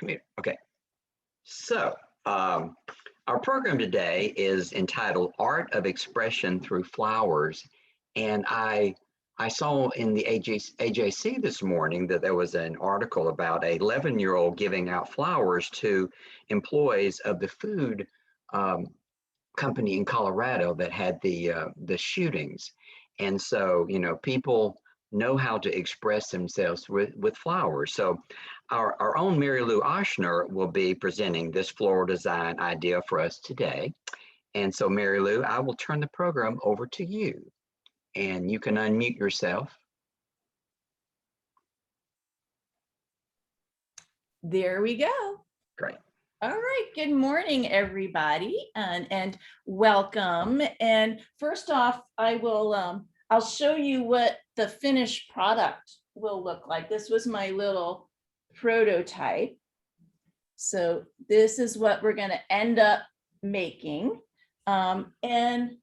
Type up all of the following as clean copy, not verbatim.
come here. Okay. So, our program today is entitled Art of Expression Through Flowers. And I saw in the AJC this morning that there was an article about a 11-year-old giving out flowers to employees of the food um, company in Colorado that had the shootings. And so, people know how to express themselves with flowers. So our own Mary Lou Oshner will be presenting this floral design idea for us today. And so Mary Lou, I will turn the program over to you and you can unmute yourself. There we go. Great. All right, good morning, everybody, and welcome. And first off, I'll show you what the finished product will look like. This was my little prototype. So this is what we're going to end up making. And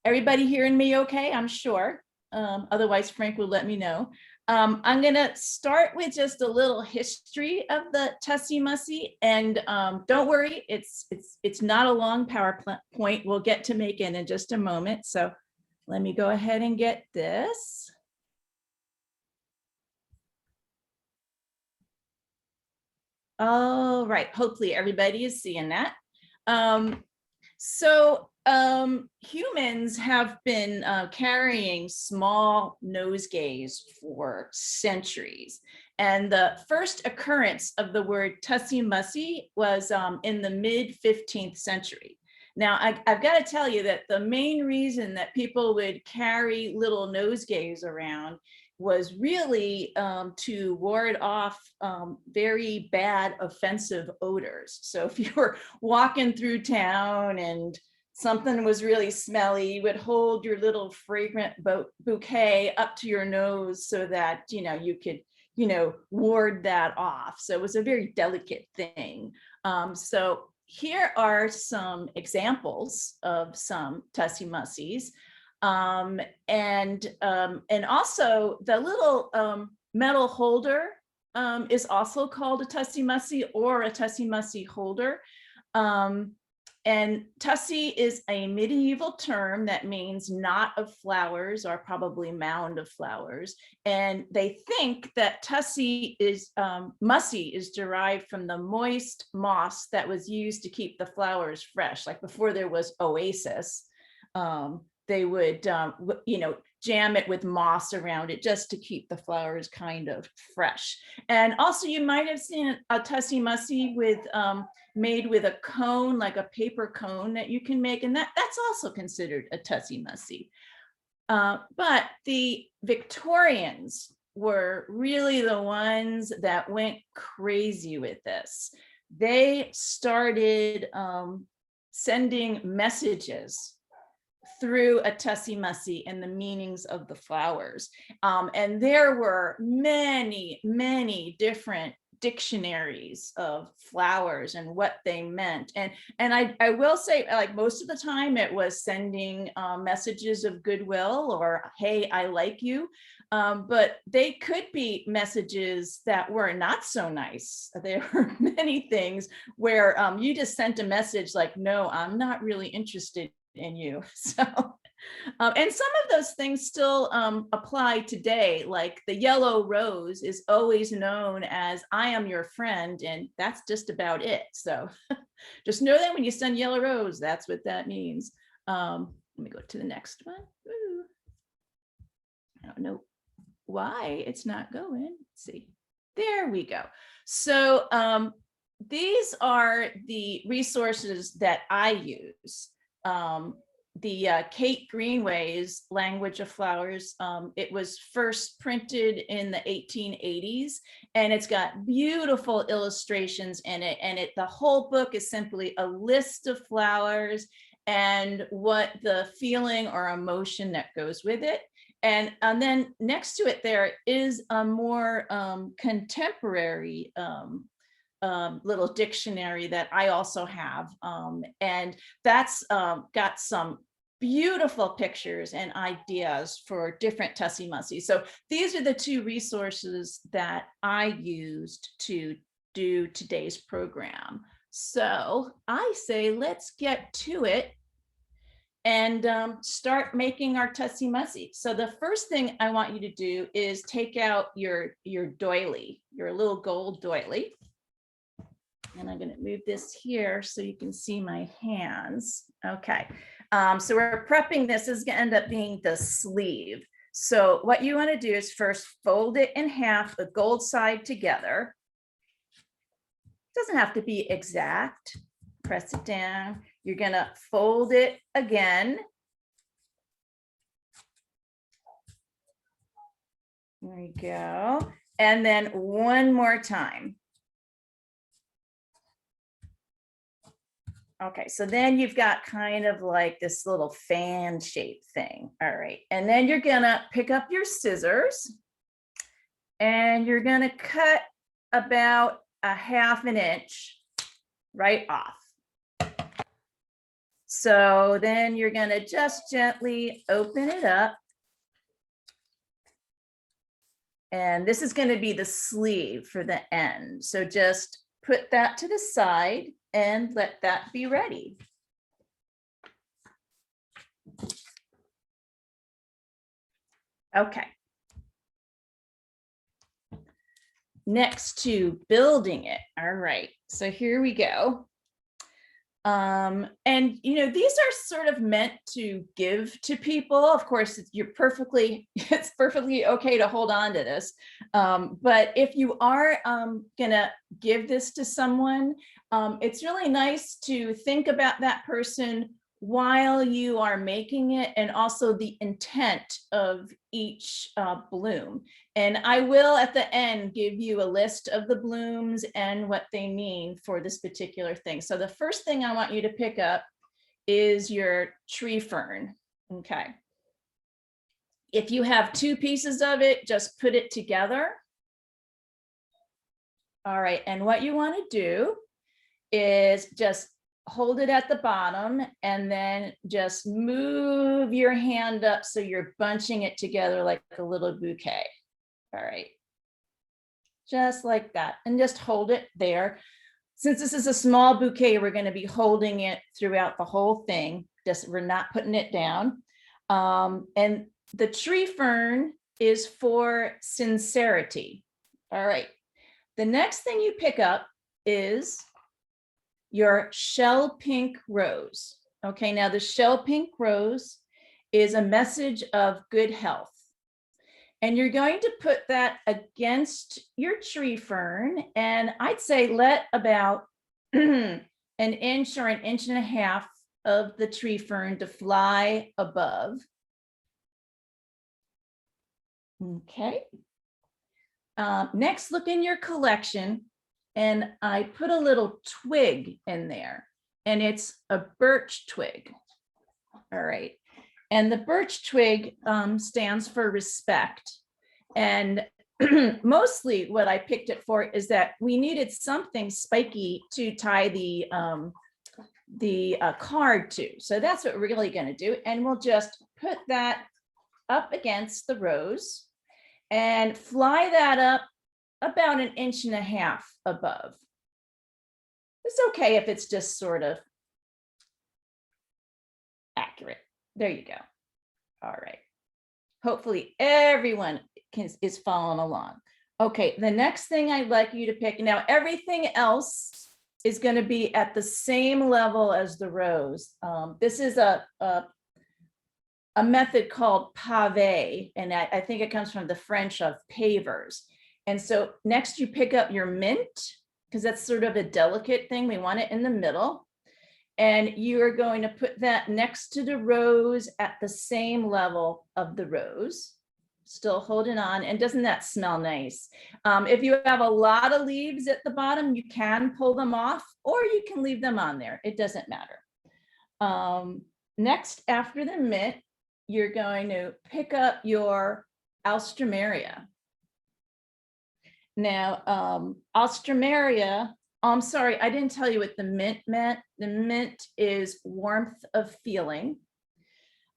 everybody hearing me okay, I'm sure. Otherwise, Frank will let me know. I'm going to start with just a little history of the Tussie Mussie, and don't worry, it's not a long PowerPoint. We'll get to make it in just a moment. So let me go ahead and get this. All right, hopefully everybody is seeing that. Humans have been carrying small nosegays for centuries. And the first occurrence of the word Tussie Mussie was in the mid-15th century. Now, I've got to tell you that the main reason that people would carry little nosegays around was really to ward off very bad offensive odors. So if you were walking through town and something was really smelly, you would hold your little fragrant bouquet up to your nose so that you could ward that off. So it was a very delicate thing. So here are some examples of some Tussie Mussies. And also the little metal holder is also called a Tussie Mussie or a Tussie Mussie holder. And Tussie is a medieval term that means knot of flowers or probably mound of flowers. And they think that Tussie is Mussie is derived from the moist moss that was used to keep the flowers fresh. Like before there was Oasis, they would, jam it with moss around it just to keep the flowers kind of fresh. And also you might have seen a Tussie Mussie with made with a cone, like a paper cone that you can make. And that's also considered a Tussie Mussie. But the Victorians were really the ones that went crazy with this. They started sending messages through a Tussie Mussie and the meanings of the flowers. And there were many, many different dictionaries of flowers and what they meant. And I will say, like most of the time it was sending messages of goodwill or, hey, I like you. But they could be messages that were not so nice. There were many things where you just sent a message like, no, I'm not really interested in you. So and some of those things still apply today, like the yellow rose is always known as I am your friend, and that's just about it. So just know that when you send yellow rose, that's what that means. Let me go to the next one. Ooh. I don't know why it's not going. Let's see. There we go. So these are the resources that I use. The Kate Greenway's Language of Flowers. It was first printed in the 1880s, and it's got beautiful illustrations in it. And the whole book is simply a list of flowers and what the feeling or emotion that goes with it. And then next to it, there is a more contemporary little dictionary that I also have. And that's got some beautiful pictures and ideas for different Tussie Mussies. So these are the two resources that I used to do today's program. So I say, let's get to it and start making our Tussie Mussy. So the first thing I want you to do is take out your doily, your little gold doily. And I'm going to move this here so you can see my hands. Okay, so we're prepping this. This is going to end up being the sleeve. So what you want to do is first fold it in half, the gold side together. Doesn't have to be exact. Press it down. You're going to fold it again. There you go. And then one more time. Okay, so then you've got kind of like this little fan shape thing. All right, and then you're gonna pick up your scissors and you're gonna cut about a 1/2 inch right off. So then you're gonna just gently open it up. And this is gonna be the sleeve for the end. So just put that to the side and let that be ready. Okay. Next to building it. All right, so here we go. And these are sort of meant to give to people. Of course, it's perfectly okay to hold on to this. But if you are gonna give this to someone, it's really nice to think about that person while you are making it, and also the intent of each bloom. And I will at the end give you a list of the blooms and what they mean for this particular thing. So the first thing I want you to pick up is your tree fern. Okay. If you have 2 pieces of it, just put it together. All right, and what you want to do is just hold it at the bottom and then just move your hand up so you're bunching it together like a little bouquet. All right, just like that, and just hold it there. Since this is a small bouquet, we're going to be holding it throughout the whole thing. Just we're not putting it down. And the tree fern is for sincerity. All right, the next thing you pick up is your shell pink rose. Okay, now the shell pink rose is a message of good health. And you're going to put that against your tree fern. And I'd say let about an inch or an inch and a half of the tree fern to fly above. Okay. Next, look in your collection. And I put a little twig in there, and it's a birch twig. All right. And the birch twig stands for respect. And mostly what I picked it for is that we needed something spiky to tie the card to. So that's what we're really going to do. And we'll just put that up against the rose and fly that up about an inch and a half above. It's okay if it's just sort of accurate. There you go. All right. Hopefully everyone is following along. Okay, the next thing I'd like you to pick, now everything else is going to be at the same level as the rose. This is a method called pave, and I think it comes from the French of pavers. And so next you pick up your mint, because that's sort of a delicate thing. We want it in the middle. And you are going to put that next to the rose at the same level of the rose. Still holding on. And doesn't that smell nice? If you have a lot of leaves at the bottom, you can pull them off, or you can leave them on there. It doesn't matter. Next, after the mint, you're going to pick up your alstroemeria. Now, alstroemeria, I'm sorry, I didn't tell you what the mint meant. The mint is warmth of feeling.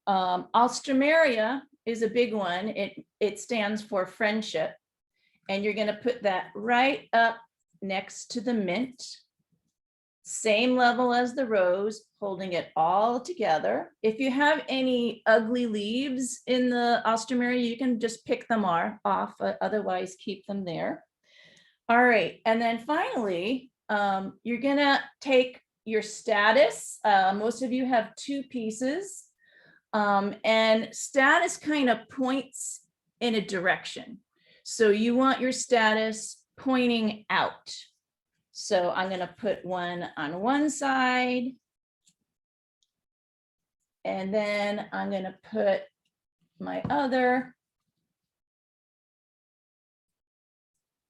Alstroemeria is a big one. It stands for friendship. And you're going to put that right up next to the mint. Same level as the rose, holding it all together. If you have any ugly leaves in the alstroemeria, you can just pick them off, otherwise keep them there. All right, and then finally, you're gonna take your status. Most of you have 2 pieces, and status kind of points in a direction. So you want your status pointing out. So I'm going to put one on one side, and then I'm going to put my other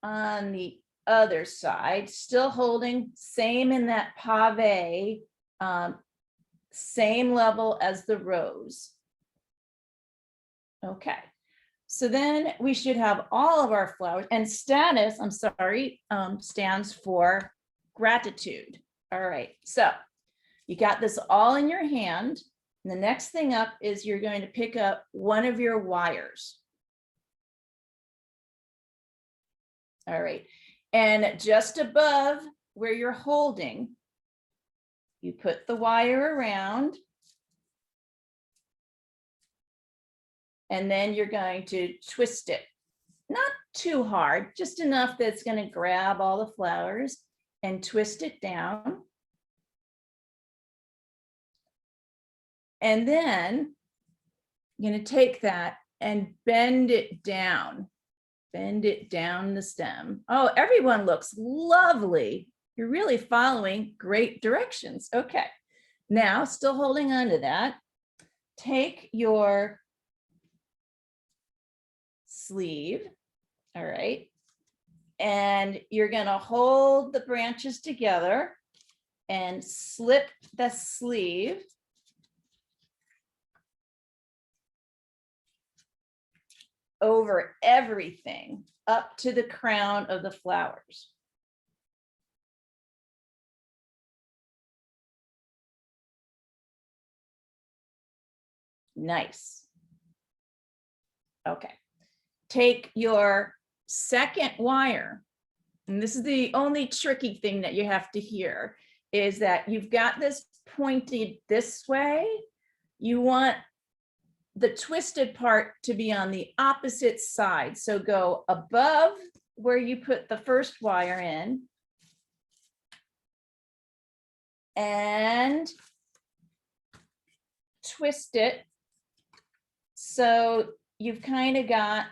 on the other side, still holding same in that pave, same level as the rose. Okay. So then we should have all of our flowers, and status, I'm sorry, stands for gratitude. All right, so you got this all in your hand. And the next thing up is you're going to pick up one of your wires. All right, and just above where you're holding, you put the wire around. And then you're going to twist it, not too hard, just enough that it's going to grab all the flowers, and twist it down. And then you're going to take that and bend it down the stem. Oh, everyone looks lovely. You're really following great directions. Okay, now still holding on to that, take your sleeve, all right, and you're going to hold the branches together and slip the sleeve over everything up to the crown of the flowers. Nice. Okay. Take your second wire, and this is the only tricky thing that you have to hear, is that you've got this pointed this way. You want the twisted part to be on the opposite side. So go above where you put the first wire in, and twist it. So you've kind of got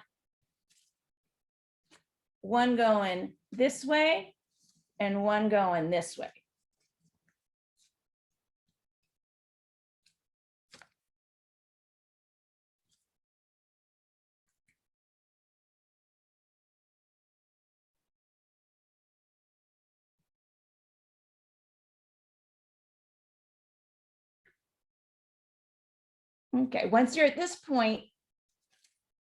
one going this way and one going this way. Okay, once you're at this point,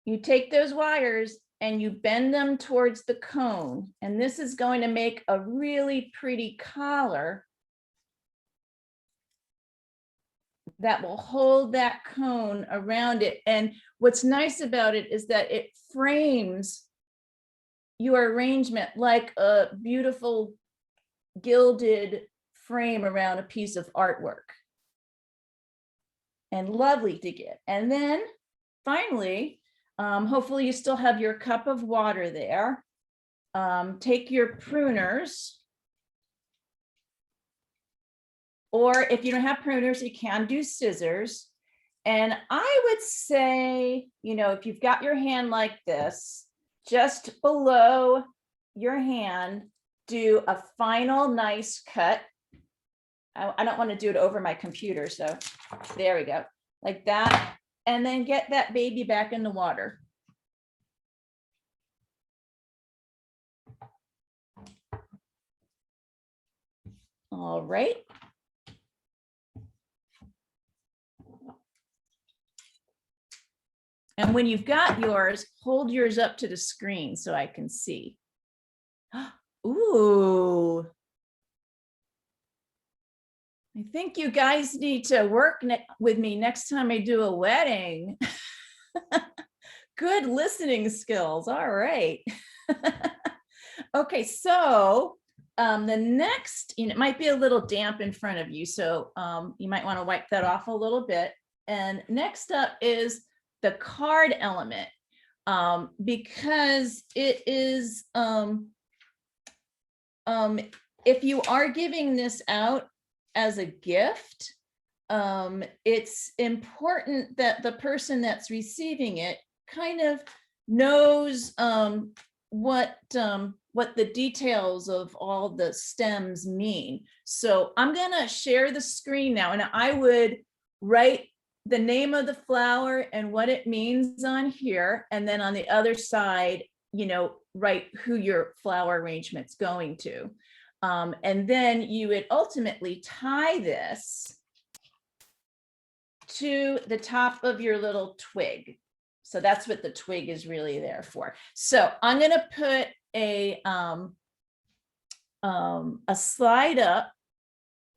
you take those wires and you bend them towards the cone, and this is going to make a really pretty collar that will hold that cone around it. And what's nice about it is that it frames your arrangement like a beautiful gilded frame around a piece of artwork. And lovely to get. And then finally, hopefully you still have your cup of water there. Take your pruners, or if you don't have pruners, you can do scissors. And I would say, you know, if you've got your hand like this, just below your hand, do a final nice cut. I don't want to do it over my computer, so there we go, like that. And then get that baby back in the water. All right. And when you've got yours, hold yours up to the screen so I can see. Ooh. I think you guys need to work with me next time I do a wedding. Good listening skills. All right. Okay, so the next, it might be a little damp in front of you, so you might want to wipe that off a little bit. And next up is the card element, because it is, if you are giving this out as a gift, it's important that the person that's receiving it kind of knows what the details of all the stems mean. So I'm gonna share the screen now, and I would write the name of the flower and what it means on here, and then on the other side, write who your flower arrangement's going to. And then you would ultimately tie this to the top of your little twig. So that's what the twig is really there for. So I'm going to put a slide up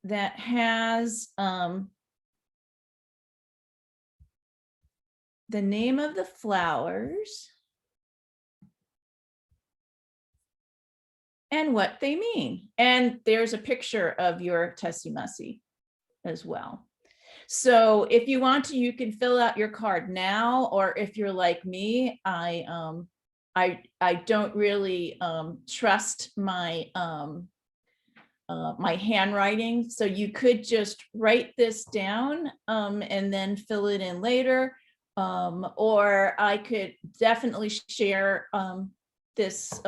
that has the name of the flowers and what they mean. And there's a picture of your Tessie Mussie as well. So if you want to, you can fill out your card now, or if you're like me, I don't really trust my my handwriting. So you could just write this down and then fill it in later. Or I could definitely share this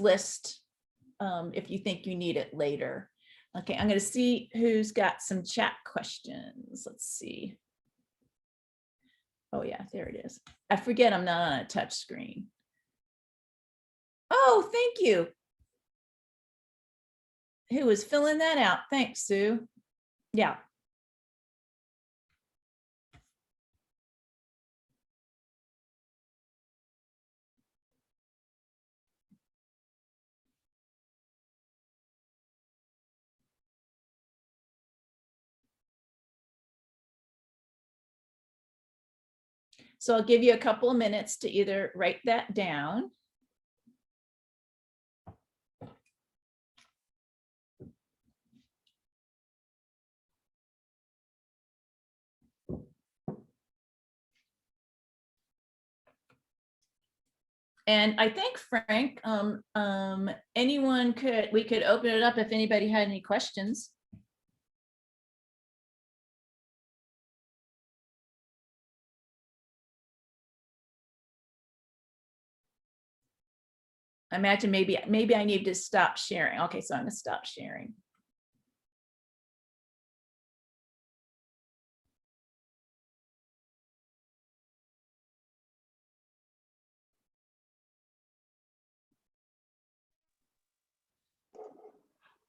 list if you think you need it later. Okay, I'm going to see who's got some chat questions. Let's see. Oh yeah, there it is. I forget I'm not on a touch screen. Oh, thank you. Who was filling that out? Thanks, Sue. Yeah. So I'll give you a couple of minutes to either write that down. And I think, Frank, we could open it up if anybody had any questions. I imagine maybe I need to stop sharing. Okay, so I'm gonna stop sharing.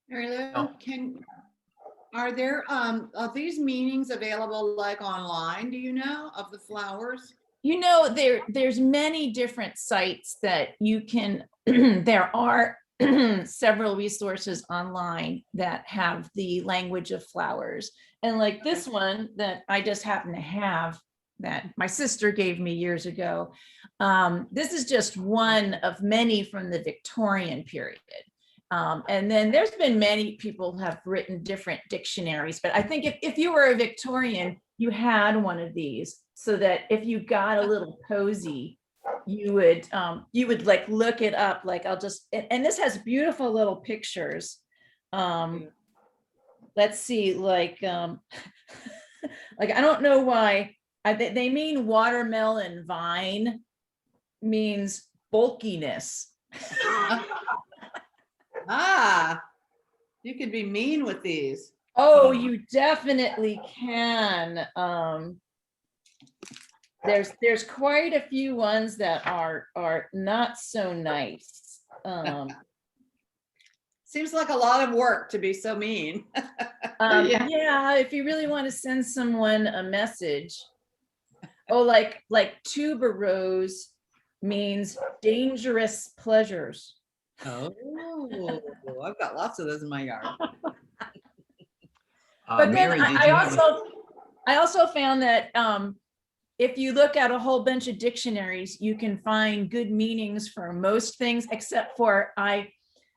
Mary Lou, are there are these meanings available like online, do you know, of the flowers? There's many different sites that you can, there are several resources online that have the language of flowers. And like this one that I just happen to have that my sister gave me years ago. This is just one of many from the Victorian period. And then there's been many people have written different dictionaries, but I think if you were a Victorian, you had one of these, so that if you got a little cozy, you would like look it up. Like and this has beautiful little pictures. Let's see, like like I don't know why they mean watermelon vine means bulkiness. Ah, you could be mean with these. Oh, you definitely can. There's quite a few ones that are not so nice. Seems like a lot of work to be so mean. Yeah, if you really want to send someone a message. Oh, like tuberose means dangerous pleasures. Oh, I've got lots of those in my yard. But Mary, then I also found that if you look at a whole bunch of dictionaries, you can find good meanings for most things, except for I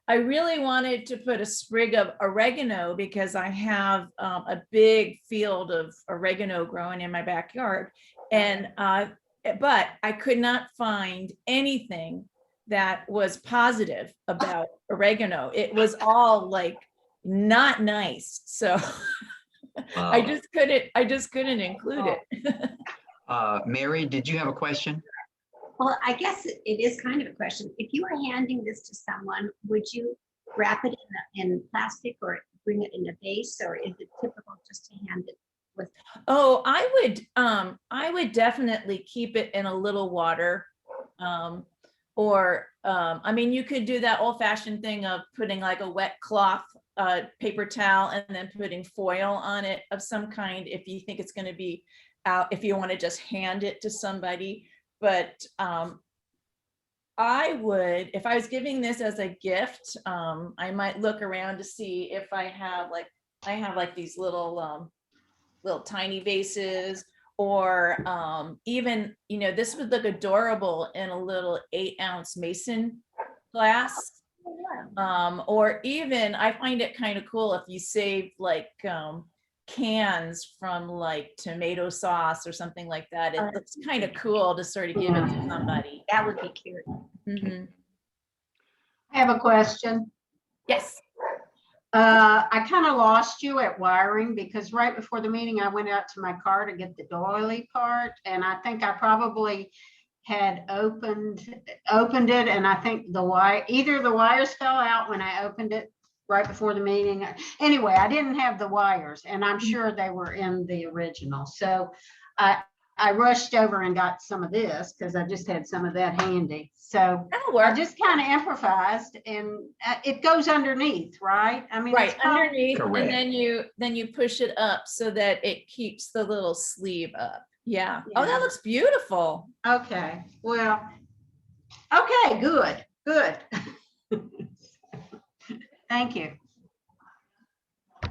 really wanted to put a sprig of oregano because I have a big field of oregano growing in my backyard. And but I could not find anything that was positive about oregano. It was all like not nice. So I just couldn't include it. Mary, did you have a question? Well, I guess it is kind of a question. If you were handing this to someone, would you wrap it in plastic or bring it in a vase, or is it typical just to hand it with? Oh, I would definitely keep it in a little water. I mean, you could do that old fashioned thing of putting like a wet cloth, paper towel, and then putting foil on it of some kind if you think it's going to be out, if you want to just hand it to somebody. But I would, if I was giving this as a gift, I might look around to see if I have like these little tiny vases, or even, this would look adorable in a little 8-ounce mason glass. Or even, I find it kind of cool if you save like cans from like tomato sauce or something like that. It looks kind of cool to sort of give it to somebody. That would be cute. Mm-hmm. I have a question. Yes. I kind of lost you at wiring because right before the meeting, I went out to my car to get the doily part. And I think I probably had opened it. And I think either the wires fell out when I opened it right before the meeting. Anyway, I didn't have the wires, and I'm sure they were in the original. So I rushed over and got some of this because I just had some of that handy. So I just kind of improvised, and it goes underneath, right? I mean, Right underneath, Correct. and then you push it up so that it keeps the little sleeve up. Yeah. Oh, that looks beautiful. Okay. Well, okay, good. Thank you. I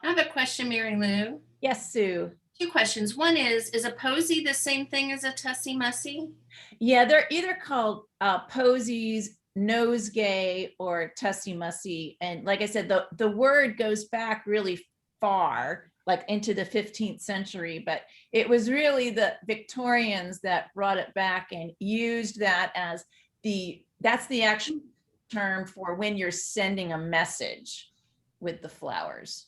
have a question, Mary Lou. Yes, Sue. 2 questions. One is a posy the same thing as a tussie mussy? Yeah, they're either called posies, nosegay, or tussie mussy. And like I said, the word goes back really far, like into the 15th century, but it was really the Victorians that brought it back and used that as that's the actual term for when you're sending a message with the flowers.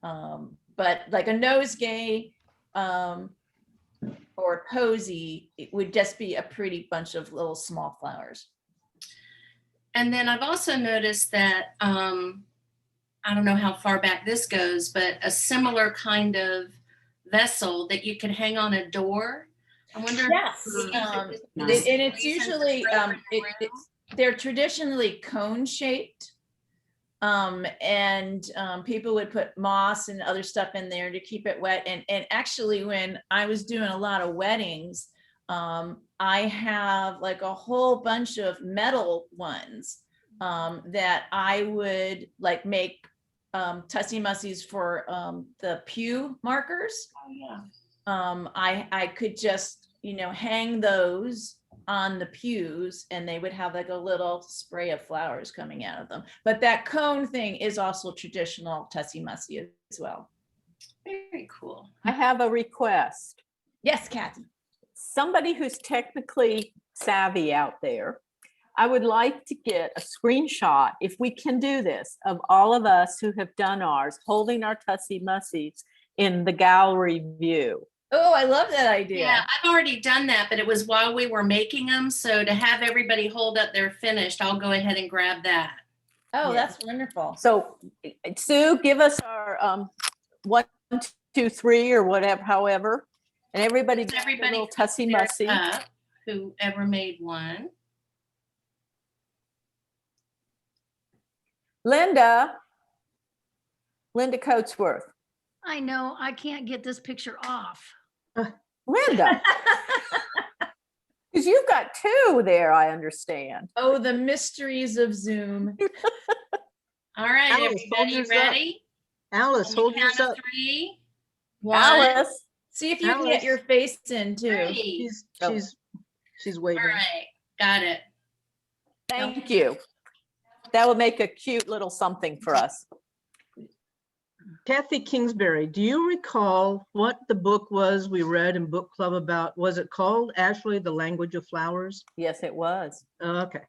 But like a nosegay or posy, it would just be a pretty bunch of little small flowers. And then I've also noticed that, I don't know how far back this goes, but a similar kind of vessel that you could hang on a door. I wonder. Yes, and it's usually, they're traditionally cone shaped. And people would put moss and other stuff in there to keep it wet. And actually, when I was doing a lot of weddings, I have like a whole bunch of metal ones that I would like make tussie mussies for the pew markers. Oh, yeah. I could just, hang those on the pews, and they would have like a little spray of flowers coming out of them. But that cone thing is also traditional tussie mussy as well. Very cool. I have a request. Yes, Kathy. Somebody who's technically savvy out there, I would like to get a screenshot, if we can do this, of all of us who have done ours, holding our tussie mussies in the gallery view. Oh, I love that idea. Yeah, I've already done that, but it was while we were making them. So to have everybody hold up their finished, I'll go ahead and grab that. Oh, Yeah. that's wonderful. So Sue, give us our 1, 2, 3 or whatever, however, and everybody get a little tussie mussy. Whoever made one. Linda Coatsworth. I know, I can't get this picture off. Linda, because you've got 2 there, I understand. Oh, the mysteries of Zoom. All right, Alice, hold everybody yours up. ready? Alice, On the hold yours count up. of 3. One, Alice, See if you can get your face in too. three. She's All waving. right, got it. thank you. That would make a cute little something for us. Kathy Kingsbury, do you recall what the book was we read in book club about? Was it called Ashley, The Language of Flowers? Yes, it was. Okay,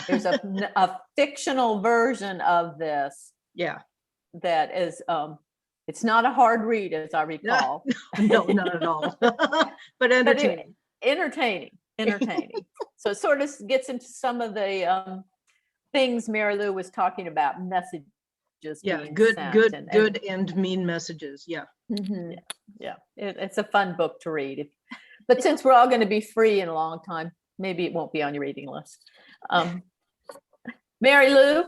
There's a fictional version of this yeah. that is, it's not a hard read, as I recall. No, not at all. But But entertaining. entertaining. So it sort of gets into some of the things Mary Lou was talking about, messages. Yeah, being good, sent good, and- good and mean messages. Yeah. Mhm. Yeah, it's a fun book to read. But since we're all going to be free in a long time, maybe it won't be on your reading list. Mary Lou,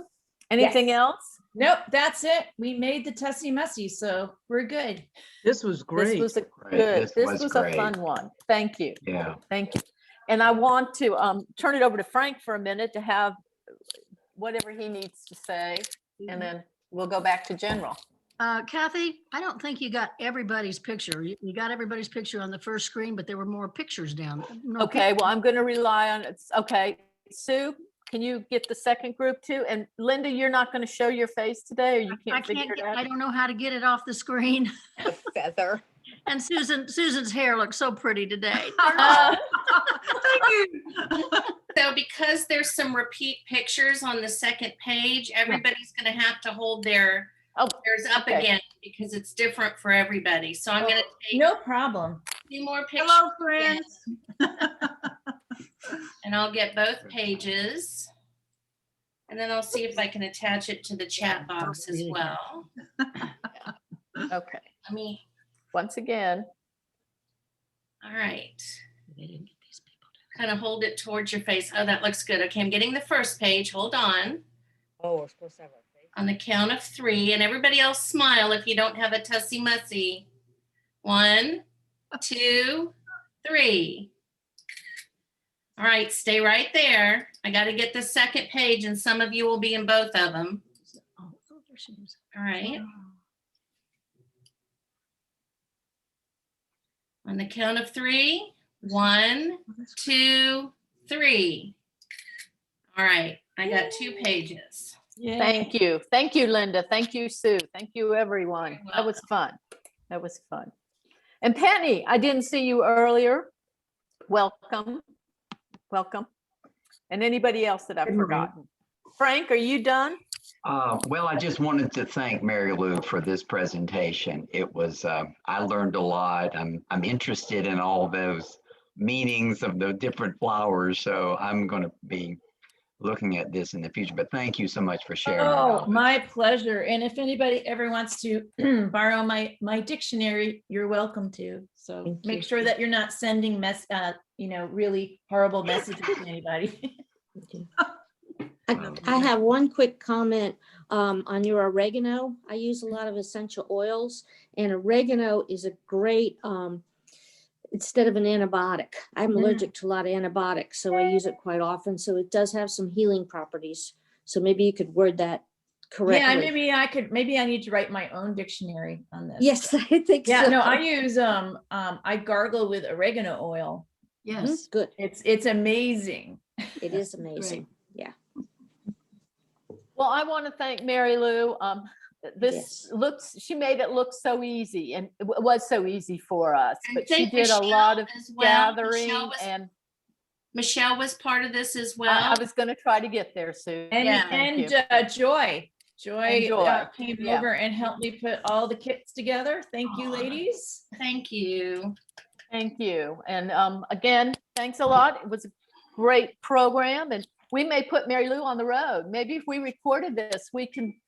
anything Yes. else? Nope, that's it. We made the Tussie Mussy, so we're good. This was great. This was a Great. good, This this was was a great. fun one. Thank you. Yeah. Thank you. And I want to turn it over to Frank for a minute to have whatever he needs to say, and then we'll go back to general. Kathy, I don't think you got everybody's picture. You got everybody's picture on the first screen, but there were more pictures down. No Okay, well, I'm going to rely on it. Okay, Sue, can you get the second group too? And Linda, you're not going to show your face today, or you I can't figure can't it get, out? I don't know how to get it off the screen. Feather. And Susan's hair looks so pretty today. Thank you. So because there's some repeat pictures on the second page, everybody's gonna have to hold theirs up okay. again because it's different for everybody. So I'm gonna take No problem. 2 more pictures. Hello, again, friends. and I'll get both pages. And then I'll see if I can attach it to the chat box as well. Okay, Let me, once again, all right. Kind of hold it towards your face. Oh, that looks good. Okay, I'm getting the first page. Hold on. Oh, we're supposed to have our face. On the count of 3, and everybody else smile if you don't have a Tussie Mussy. 1, 2, 3. All right, stay right there. I got to get the second page, and some of you will be in both of them. Oh, there she is. All right. On the count of 3, 1, 2, 3. All right, I got 2 pages. thank you. Thank you, Linda. Thank you, Sue. Thank you, everyone. You're That was fun. That was fun. And Penny, I didn't see you earlier. Welcome. Welcome. And anybody else that I've Good morning. forgotten? Frank, are you done? Well, I just wanted to thank Mary Lou for this presentation. It was, I learned a lot. I'm interested in all those meanings of the different flowers. So I'm going to be looking at this in the future, but thank you so much for sharing. your Oh, knowledge. my pleasure. And if anybody ever wants to borrow my dictionary, you're welcome to. So Thank make you. sure that you're not sending really horrible messages to anybody. I have one quick comment on your oregano. I use a lot of essential oils, and oregano is a great instead of an antibiotic. I'm allergic to a lot of antibiotics, so I use it quite often. So it does have some healing properties. So maybe you could word that correctly. Yeah, maybe I need to write my own dictionary on this. Yes, I think Yeah, so. no, I use I gargle with oregano oil. Yes. Good. It's amazing. It is amazing. Yeah. Well, I want to thank Mary Lou. This Yes. she made it look so easy, and it was so easy for us, And but she thank did a lot of Michelle as well. gathering, Michelle was- and Michelle was part of this as I well. was going to try to get there, Sue. And Yeah. Thank Joy And Joy, came yeah. over and helped me put all the kits together. Thank you, Aw. ladies. Thank you. Thank you. And again, thanks a lot. It was a great program, and we may put Mary Lou on the road. Maybe if we recorded this, we can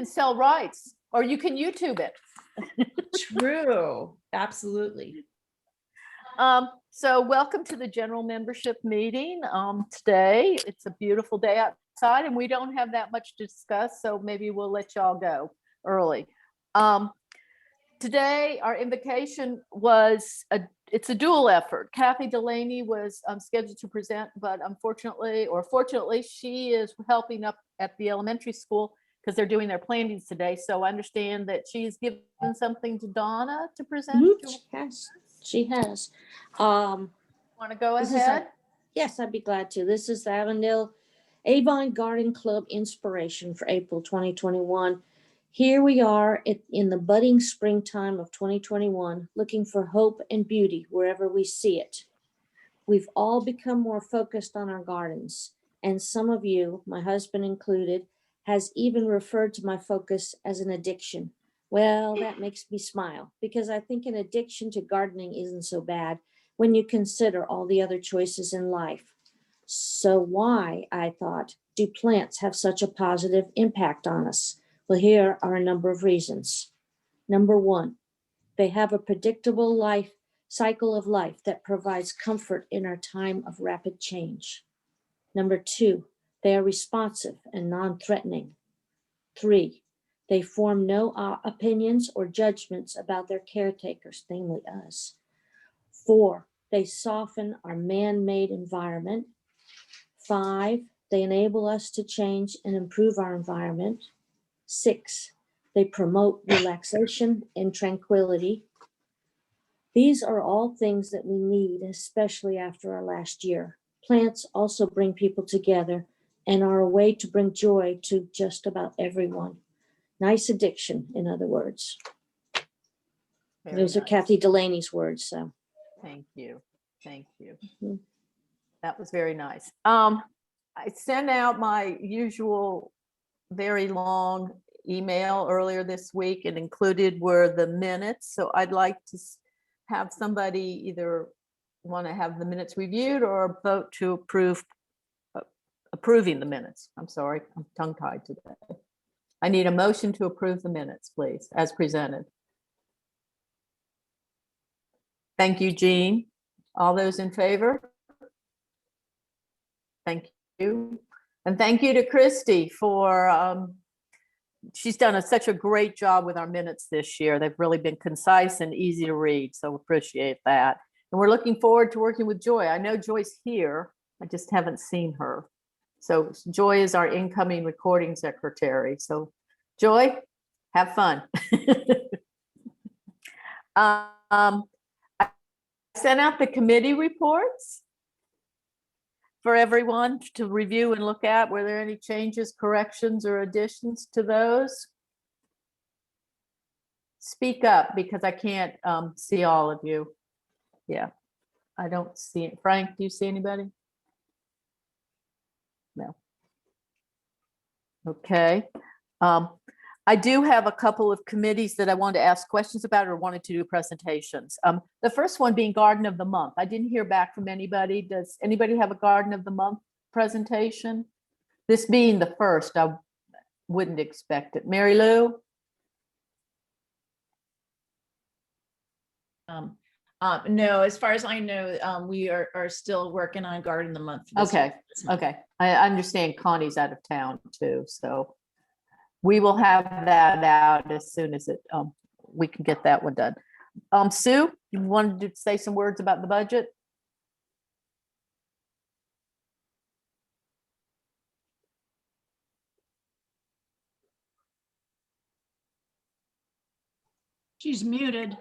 sell rights, or you can YouTube it. True, absolutely. So welcome to the general membership meeting. Today, it's a beautiful day outside, and we don't have that much to discuss, so maybe we'll let y'all go early. Today, our invocation it's a dual effort. Kathy Delaney was scheduled to present, but unfortunately, or fortunately, she is helping up at the elementary school because they're doing their plantings today. So I understand that she's given something to Donna to present. Mhm, she has. Um, Want to go This is ahead? Yes, I'd be glad to. This is the Avon Garden Club inspiration for April 2021. Here we are in the budding springtime of 2021, looking for hope and beauty wherever we see it. We've all become more focused on our gardens, and some of you, my husband included, has even referred to my focus as an addiction. Well, that makes me smile because I think an addiction to gardening isn't so bad when you consider all the other choices in life. So why, I thought, do plants have such a positive impact on us? Well, here are a number of reasons. Number one, they have a predictable cycle of life that provides comfort in our time of rapid change. Number two, they are responsive and non-threatening. 3, they form no opinions or judgments about their caretakers, namely us. 4, they soften our man-made environment. 5, they enable us to change and improve our environment. 6, they promote relaxation and tranquility. These are all things that we need, especially after our last year. Plants also bring people together and are a way to bring joy to just about everyone. Nice addiction, in other words. Very Those are nice. Kathy Delaney's words, so. Thank you. Thank you. Mhm. That was very nice. I sent out my usual very long email earlier this week, and included were the minutes. So I'd like to have somebody either want to have the minutes reviewed or vote to approving the minutes. I'm sorry, I'm tongue-tied today. I need a motion to approve the minutes, please, as presented. Thank you, Jean. All those in favor? Thank you. And thank you to Christy for, she's done such a great job with our minutes this year. They've really been concise and easy to read, so appreciate that. And we're looking forward to working with Joy. I know Joy's here, I just haven't seen her. So Joy is our incoming recording secretary. So Joy, have fun. I sent out the committee reports for everyone to review and look at. Were there any changes, corrections, or additions to those? Speak up because I can't see all of you. Yeah, I don't see it. Frank, do you see anybody? No. Okay. I do have a couple of committees that I wanted to ask questions about or wanted to do presentations. The first one being Garden of the Month. I didn't hear back from anybody. Does anybody have a Garden of the Month presentation? This being the first, I wouldn't expect it. Mary Lou? No, as far as I know, we are still working on Garden of the Month. for this Okay, year. okay. I understand Connie's out of town too, so we will have that out as soon as we can get that one done. Sue, you wanted to say some words about the budget? She's muted.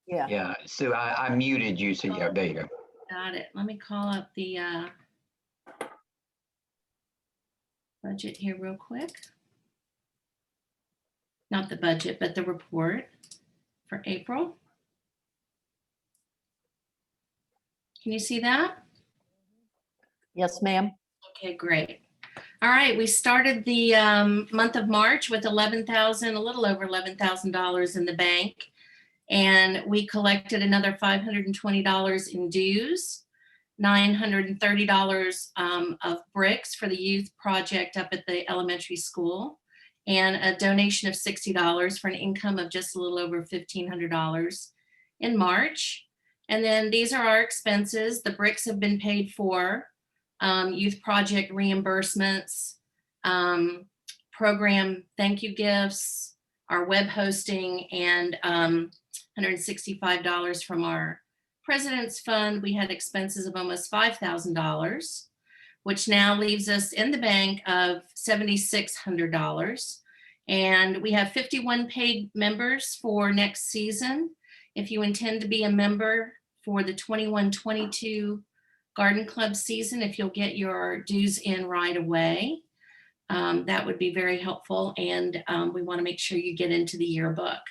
Yeah. Yeah, Sue, I muted you, so yeah, there you go. Got it. Let me call up the budget here real quick. Not the budget, but the report for April. Can you see that? Yes, ma'am. Okay, great. All right, we started the month of March with a little over $11,000 in the bank. And we collected another $520 in dues, $930 of bricks for the youth project up at the elementary school, and a donation of $60 for an income of just a little over $1,500 in March. And then these are our expenses. The bricks have been paid for, youth project reimbursements, program thank you gifts, our web hosting, and $165 from our President's Fund. We had expenses of almost $5,000, which now leaves us in the bank of $7,600. And we have 51 paid members for next season. If you intend to be a member for the 21-22 Garden Club season, if you'll get your dues in right away, that would be very helpful. And we want to make sure you get into the yearbook.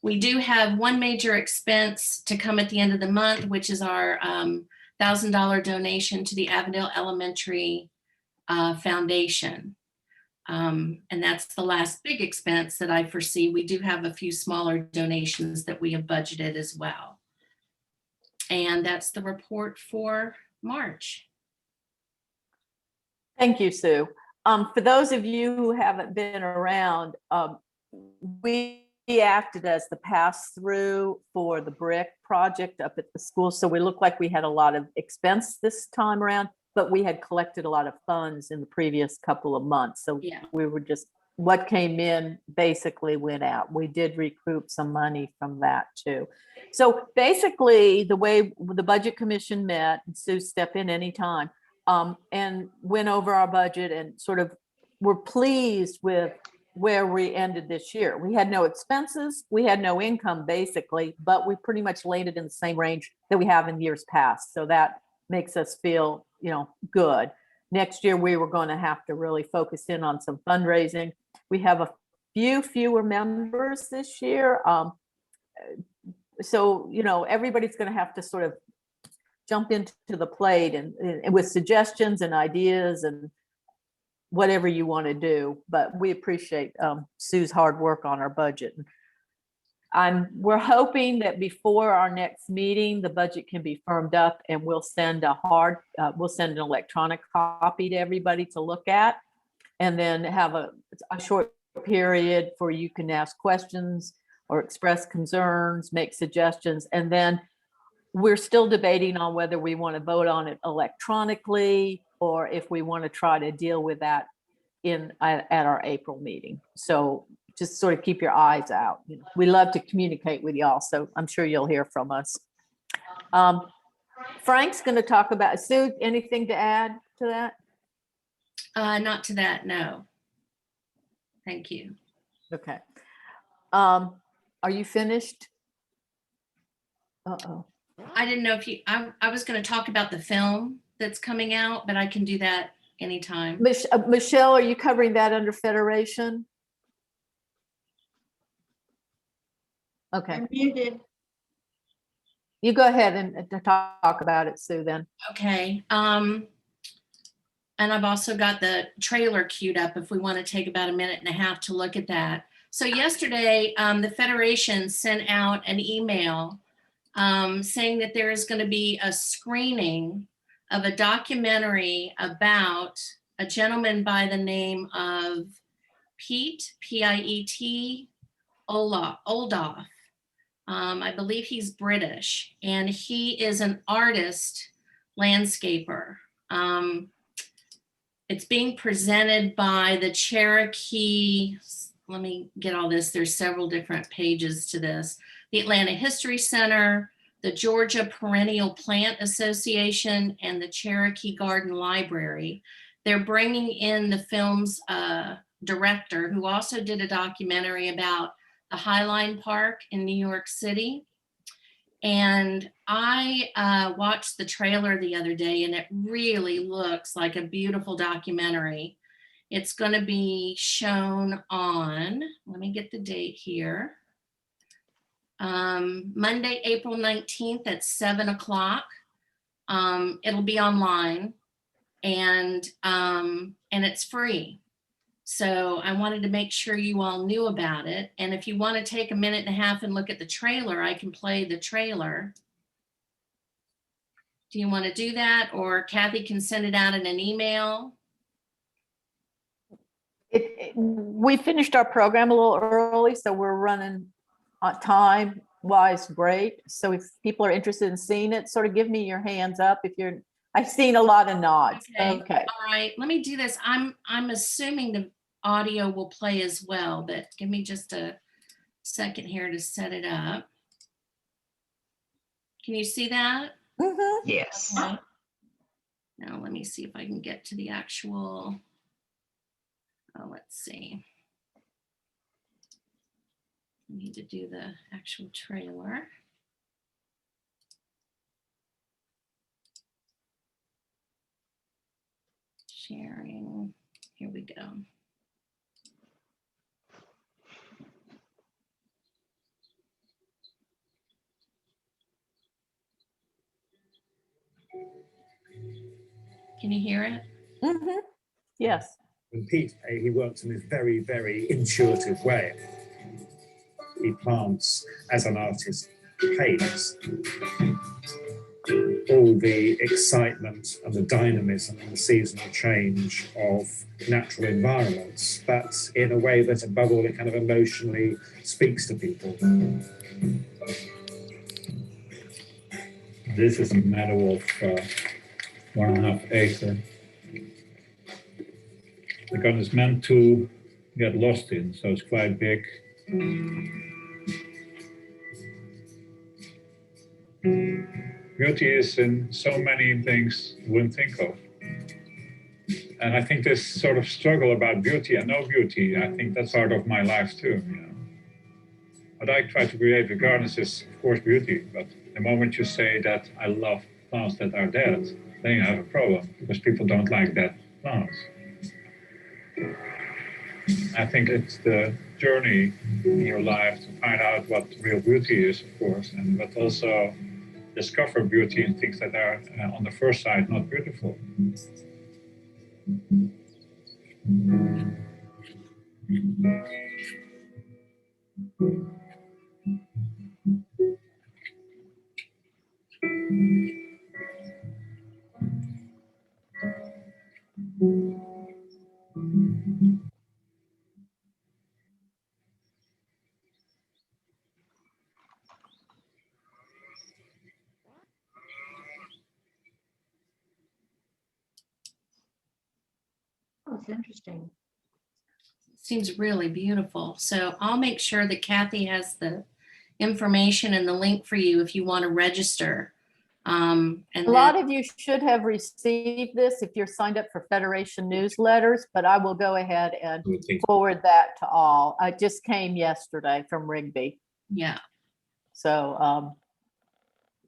We do have one major expense to come at the end of the month, which is our $1,000 donation to the Avondale Elementary Foundation. And that's the last big expense that I foresee. We do have a few smaller donations that we have budgeted as well. And that's the report for March. Thank you, Sue. For those of you who haven't been around, we acted as the pass-through for the brick project up at the school. So we look like we had a lot of expense this time around, but we had collected a lot of funds in the previous couple of months. So Yeah. we were just, what came in basically went out. We did recoup some money from that too. So basically the way the Budget Commission met, and Sue, step in anytime, and went over our budget and sort of were pleased with where we ended this year. We had no expenses, we had no income basically, but we pretty much landed in the same range that we have in years past. So that makes us feel, good. Next year, we were going to have to really focus in on some fundraising. We have a few fewer members this year. So, everybody's going to have to sort of jump into the plate and with suggestions and ideas and whatever you want to do, but we appreciate Sue's hard work on our budget. We're hoping that before our next meeting, the budget can be firmed up and we'll send we'll send an electronic copy to everybody to look at, and then have a short period for you can ask questions or express concerns, make suggestions, and then we're still debating on whether we want to vote on it electronically or if we want to try to deal with that at our April meeting. So just sort of keep your eyes out. We love to communicate with y'all, so I'm sure you'll hear from us. Frank's going to talk about, Sue, anything to add to that? Not to that, no. Thank you. Okay. Are you finished? Uh-oh. I didn't know if I was going to talk about the film that's coming out, but I can do that anytime. Michelle, are you covering that under Federation? Okay. I'm muted. You go ahead and talk about it, Sue, then. Okay. And I've also got the trailer queued up if we want to take about a minute and a half to look at that. So yesterday, the Federation sent out an email saying that there is going to be a screening of a documentary about a gentleman by the name of Pete, P-I-E-T, Oldoff. I believe he's British, and he is an artist landscaper. It's being presented by the Cherokee, let me get all this, there's several different pages to this. The Atlanta History Center, the Georgia Perennial Plant Association, and the Cherokee Garden Library. They're bringing in the film's director, who also did a documentary about the Highline Park in New York City. And I watched the trailer the other day, and it really looks like a beautiful documentary. It's going to be shown on, let me get the date here, Monday, April 19th at 7 o'clock. It'll be online, and it's free. So I wanted to make sure you all knew about it. And if you want to take a minute and a half and look at the trailer, I can play the trailer. Do you want to do that? Or Kathy can send it out in an email. We finished our program a little early, so we're running time-wise great. So if people are interested in seeing it, sort of give me your hands up if you're, I've seen a lot of nods. Okay. All right, let me do this. I'm assuming the audio will play as well, but give me just a second here to set it up. Can you see that? Mm-hmm. Yes. Okay. Now let me see if I can get to the actual, let's see. I need to do the actual trailer. Sharing, here we go. Can you hear it? Mm-hmm. Yes. And Pete, he works in this very, very intuitive way. He plants as an artist, paints all the excitement and the dynamism and the seasonal change of natural environments, but in a way that above all it kind of emotionally speaks to people. This is a meadow of 1.5 acre. The garden is meant to get lost in, so it's quite big. Beauty is in so many things you wouldn't think of. And I think this sort of struggle about beauty and no beauty, I think that's part of my life too. You know? What I try to create with gardens is, of course, beauty. But the moment you say that I love plants that are dead, then you have a problem because people don't like dead plants. I think it's the journey in your life to find out what real beauty is, of course, and but also discover beauty in things that are on the first sight not beautiful. Oh, it's interesting. Seems really beautiful. So I'll make sure that Kathy has the information and the link for you if you want to register. And a lot of you should have received this if you're signed up for Federation newsletters, but I will go ahead and forward that to all. I just came yesterday from Rigby. Yeah. So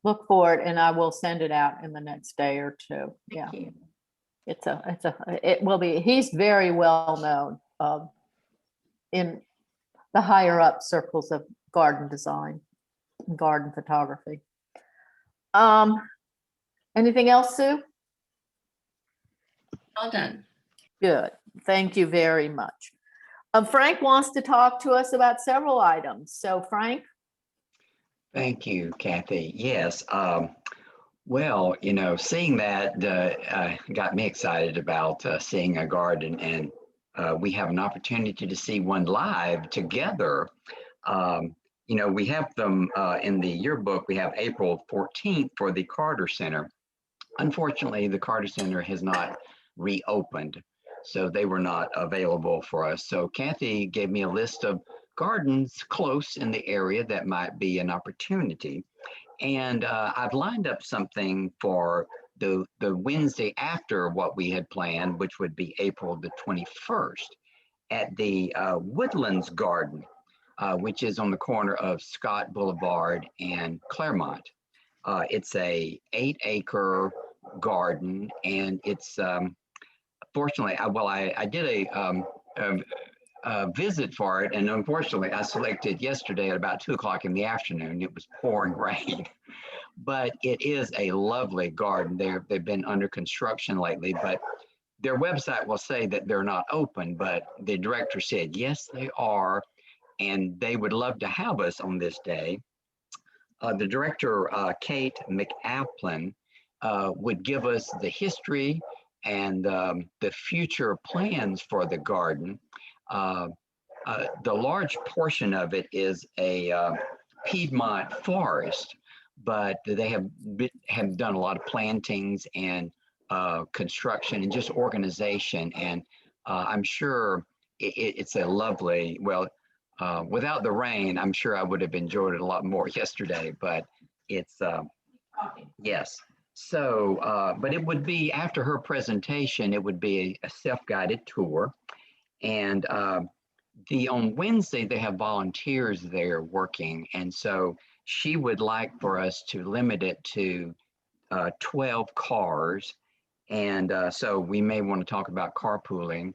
look for it and I will send it out in the next day or two. Yeah. It will be, he's very well known in the higher up circles of garden design, garden photography. Anything else, Sue? All done. Good. Thank you very much. Frank wants to talk to us about several items. So Frank. Thank you, Kathy. Yes. Well, you know, seeing that got me excited about seeing a garden, and we have an opportunity to see one live together. You know, we have them in the yearbook. We have April 14th for the Carter Center. Unfortunately, the Carter Center has not reopened, so they were not available for us. So Kathy gave me a list of gardens close in the area that might be an opportunity. And I've lined up something for the Wednesday after what we had planned, which would be April the 21st at the Woodlands Garden, which is on the corner of Scott Boulevard and Claremont. It's a 8-acre garden, and it's fortunately, I did a visit for it, and unfortunately, I selected yesterday at about 2 o'clock in the afternoon. It was pouring rain, but it is a lovely garden. They've been under construction lately, but their website will say that they're not open, but the director said, yes, they are, and they would love to have us on this day. The director, Kate McAplin, would give us the history and the future plans for the garden. The large portion of it is a Piedmont forest, but they have done a lot of plantings and construction and just organization. And I'm sure it's a lovely, well, without the rain, I'm sure I would have enjoyed it a lot more yesterday, but it's, yes. So, but it would be after her presentation, it would be a self-guided tour. And on Wednesday, they have volunteers there working. And so she would like for us to limit it to 12 cars. And so we may want to talk about carpooling.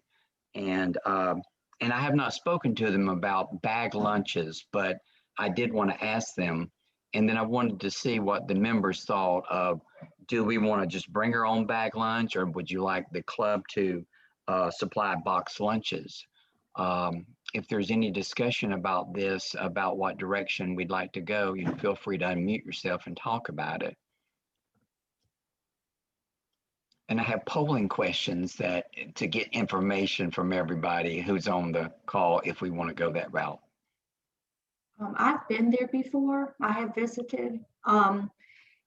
And I have not spoken to them about bag lunches, but I did want to ask them. And then I wanted to see what the members thought of, do we want to just bring our own bag lunch, or would you like the club to supply box lunches? If there's any discussion about this, about what direction we'd like to go, you feel free to unmute yourself and talk about it. And I have polling questions to get information from everybody who's on the call if we want to go that route. I've been there before. I have visited.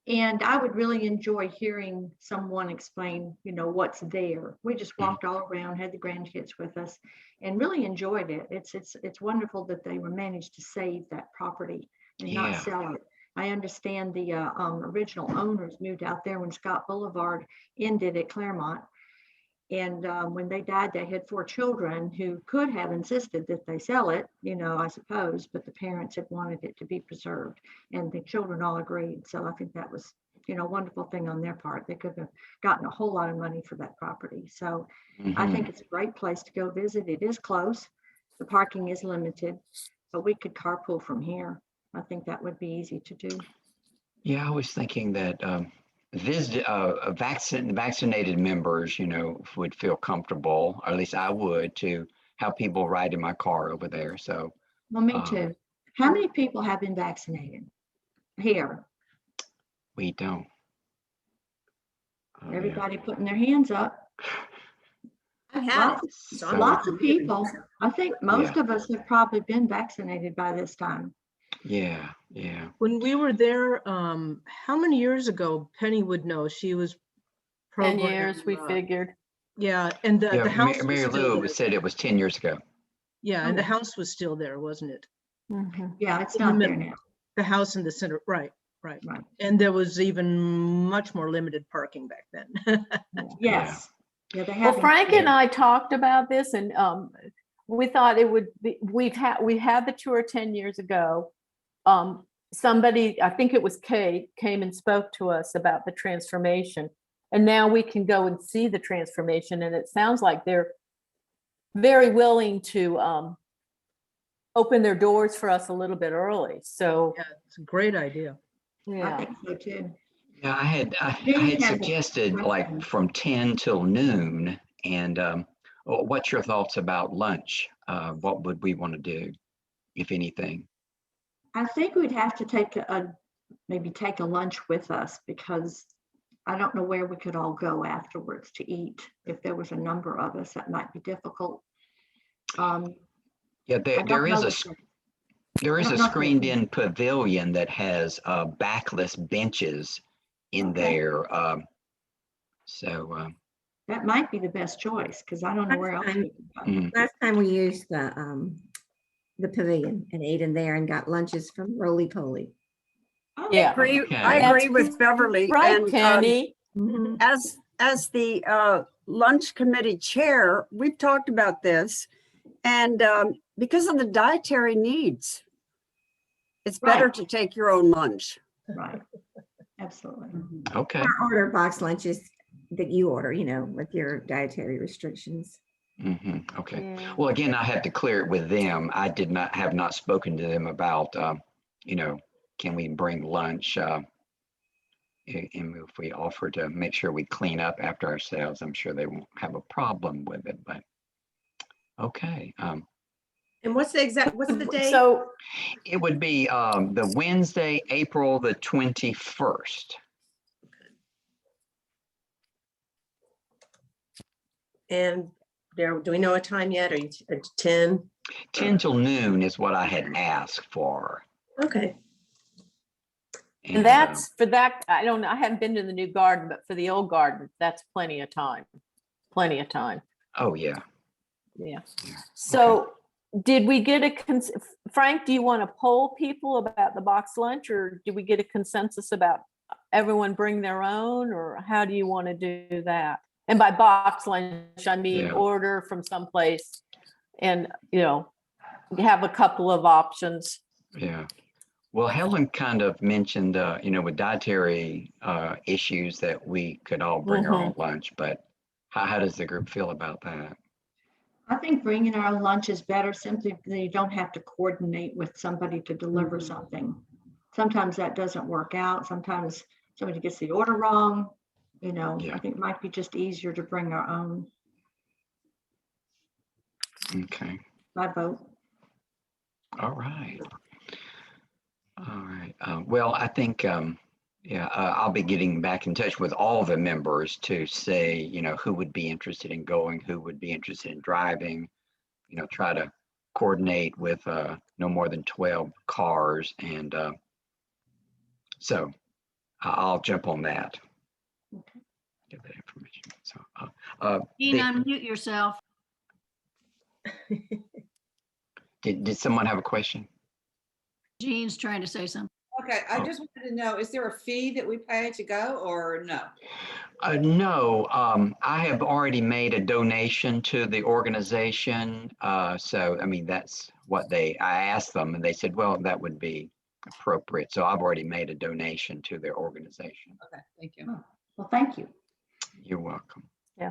And I would really enjoy hearing someone explain, what's there. We just walked all around, had the grandkids with us, and really enjoyed it. It's wonderful that they were managed to save that property and not sell it. I understand the original owners moved out there when Scott Boulevard ended at Claremont. And when they died, they had 4 children who could have insisted that they sell it, I suppose, but the parents had wanted it to be preserved, and the children all agreed. So I think that was, a wonderful thing on their part. They could have gotten a whole lot of money for that property. So I think it's a great place to go visit. It is close. The parking is limited, but we could carpool from here. I think that would be easy to do. Yeah, I was thinking that vaccinated members, would feel comfortable, or at least I would, to have people ride in my car over there. So, well, me too. How many people have been vaccinated here? We don't. Everybody putting their hands up. I have Lots of people. I think most of us have probably been vaccinated by this time. Yeah. When we were there, how many years ago? Penny would know. She was 10 years, we figured. Yeah, and the house Mary Lou said it was 10 years ago. Yeah, and the house was still there, wasn't it? Yeah, it's not there now. The house in the center, right. And there was even much more limited parking back then. Yes. Yeah, they well, Frank and I talked about this, and we thought it would be, we had the tour 10 years ago. Somebody, I think it was Kate, came and spoke to us about the transformation, and now we can go and see the transformation, and it sounds like they're very willing to open their doors for us a little bit early. So yeah, it's a great idea. I think so too. Yeah, I had suggested like from 10 till noon. And what's your thoughts about lunch? What would we want to do, if anything? I think we'd have to maybe take a lunch with us, because I don't know where we could all go afterwards to eat. If there was a number of us, that might be difficult. Yeah, there is a screened-in pavilion that has backless benches in there. So that might be the best choice, because I don't know where else we can go. Last time we used the pavilion and ate in there and got lunches from Roly Poly. Yeah, I agree with Beverly. Right, and Penny. As the lunch committee chair, we've talked about this, and because of the dietary needs, it's better to take your own lunch. Right. Absolutely. Okay. Or order box lunches that you order, with your dietary restrictions. Okay. Yeah. Well, again, I have to clear it with them. I have not spoken to them about, can we bring lunch? And if we offer to make sure we clean up after ourselves, I'm sure they won't have a problem with it. But okay. And what's the date? So it would be the Wednesday, April the 21st. And do we know a time yet? Are you 10? 10 till noon is what I had asked for. Okay. And that's for that. I don't know. I haven't been to the new garden, but for the old garden, that's plenty of time. Plenty of time. Oh, yeah. Yeah. So did we get Frank, do you want to poll people about the box lunch, or did we get a consensus about everyone bring their own, or how do you want to do that? And by box lunch, I mean order from someplace and, have a couple of options. Yeah. Well, Helen kind of mentioned, with dietary issues that we could all bring our own lunch, but how does the group feel about that? I think bringing our own lunch is better simply because you don't have to coordinate with somebody to deliver something. Sometimes that doesn't work out. Sometimes somebody gets the order wrong. I think it might be just easier to bring our own. Okay. My vote. All right. All right. Well, I think, I'll be getting back in touch with all the members to say, who would be interested in going, who would be interested in driving, try to coordinate with no more than 12 cars. And so I'll jump on that. Okay. Get that information. So, Dean, unmute yourself. did someone have a question? Jean's trying to say something. Okay, I just wanted to know, is there a fee that we pay to go or no? No, I have already made a donation to the organization. So, I mean, that's what I asked them and they said, well, that would be appropriate. So I've already made a donation to their organization. Okay, thank you. Well, thank you. You're welcome. Yeah.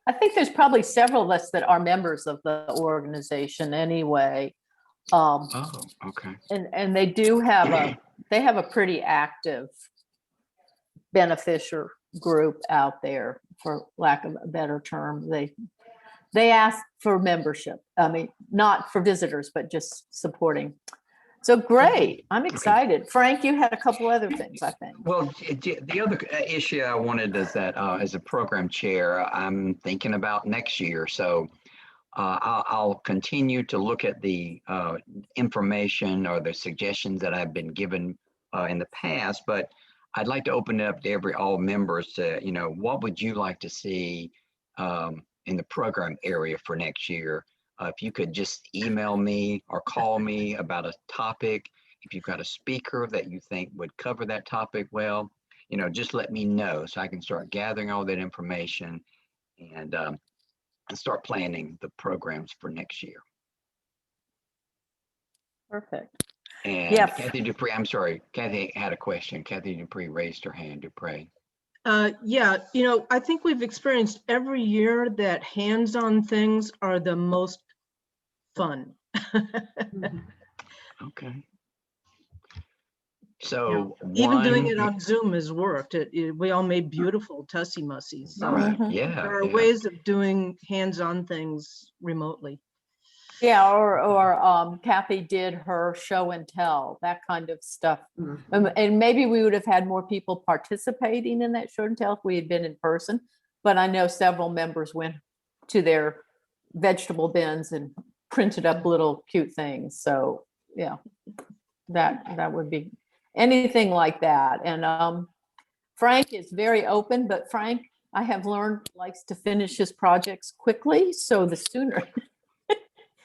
I think there's probably several of us that are members of the organization anyway. Oh, okay. And they do have a pretty active beneficiary group out there, for lack of a better term. They ask for membership. I mean, not for visitors, but just supporting. So great. I'm excited. Frank, you had a couple other things, I think. Well, the other issue I wanted is that as a program chair, I'm thinking about next year. So I'll continue to look at the information or the suggestions that I've been given in the past, but I'd like to open it up to all members to, what would you like to see in the program area for next year? If you could just email me or call me about a topic, if you've got a speaker that you think would cover that topic well, just let me know so I can start gathering all that information and start planning the programs for next year. Perfect. And yeah. Kathy Dupree, I'm sorry, Kathy had a question. Kathy Dupree raised her hand. Dupree. Yeah, I think we've experienced every year that hands-on things are the most fun. Okay. So even doing it on Zoom has worked. We all made beautiful tussy mussies. So right. Yeah. There are ways of doing hands-on things remotely. Yeah, or Kathy did her show and tell, that kind of stuff. And maybe we would have had more people participating in that show and tell if we had been in person. But I know several members went to their vegetable bins and printed up little cute things. So yeah, that would be anything like that. And Frank is very open, but Frank, I have learned, likes to finish his projects quickly. So the sooner.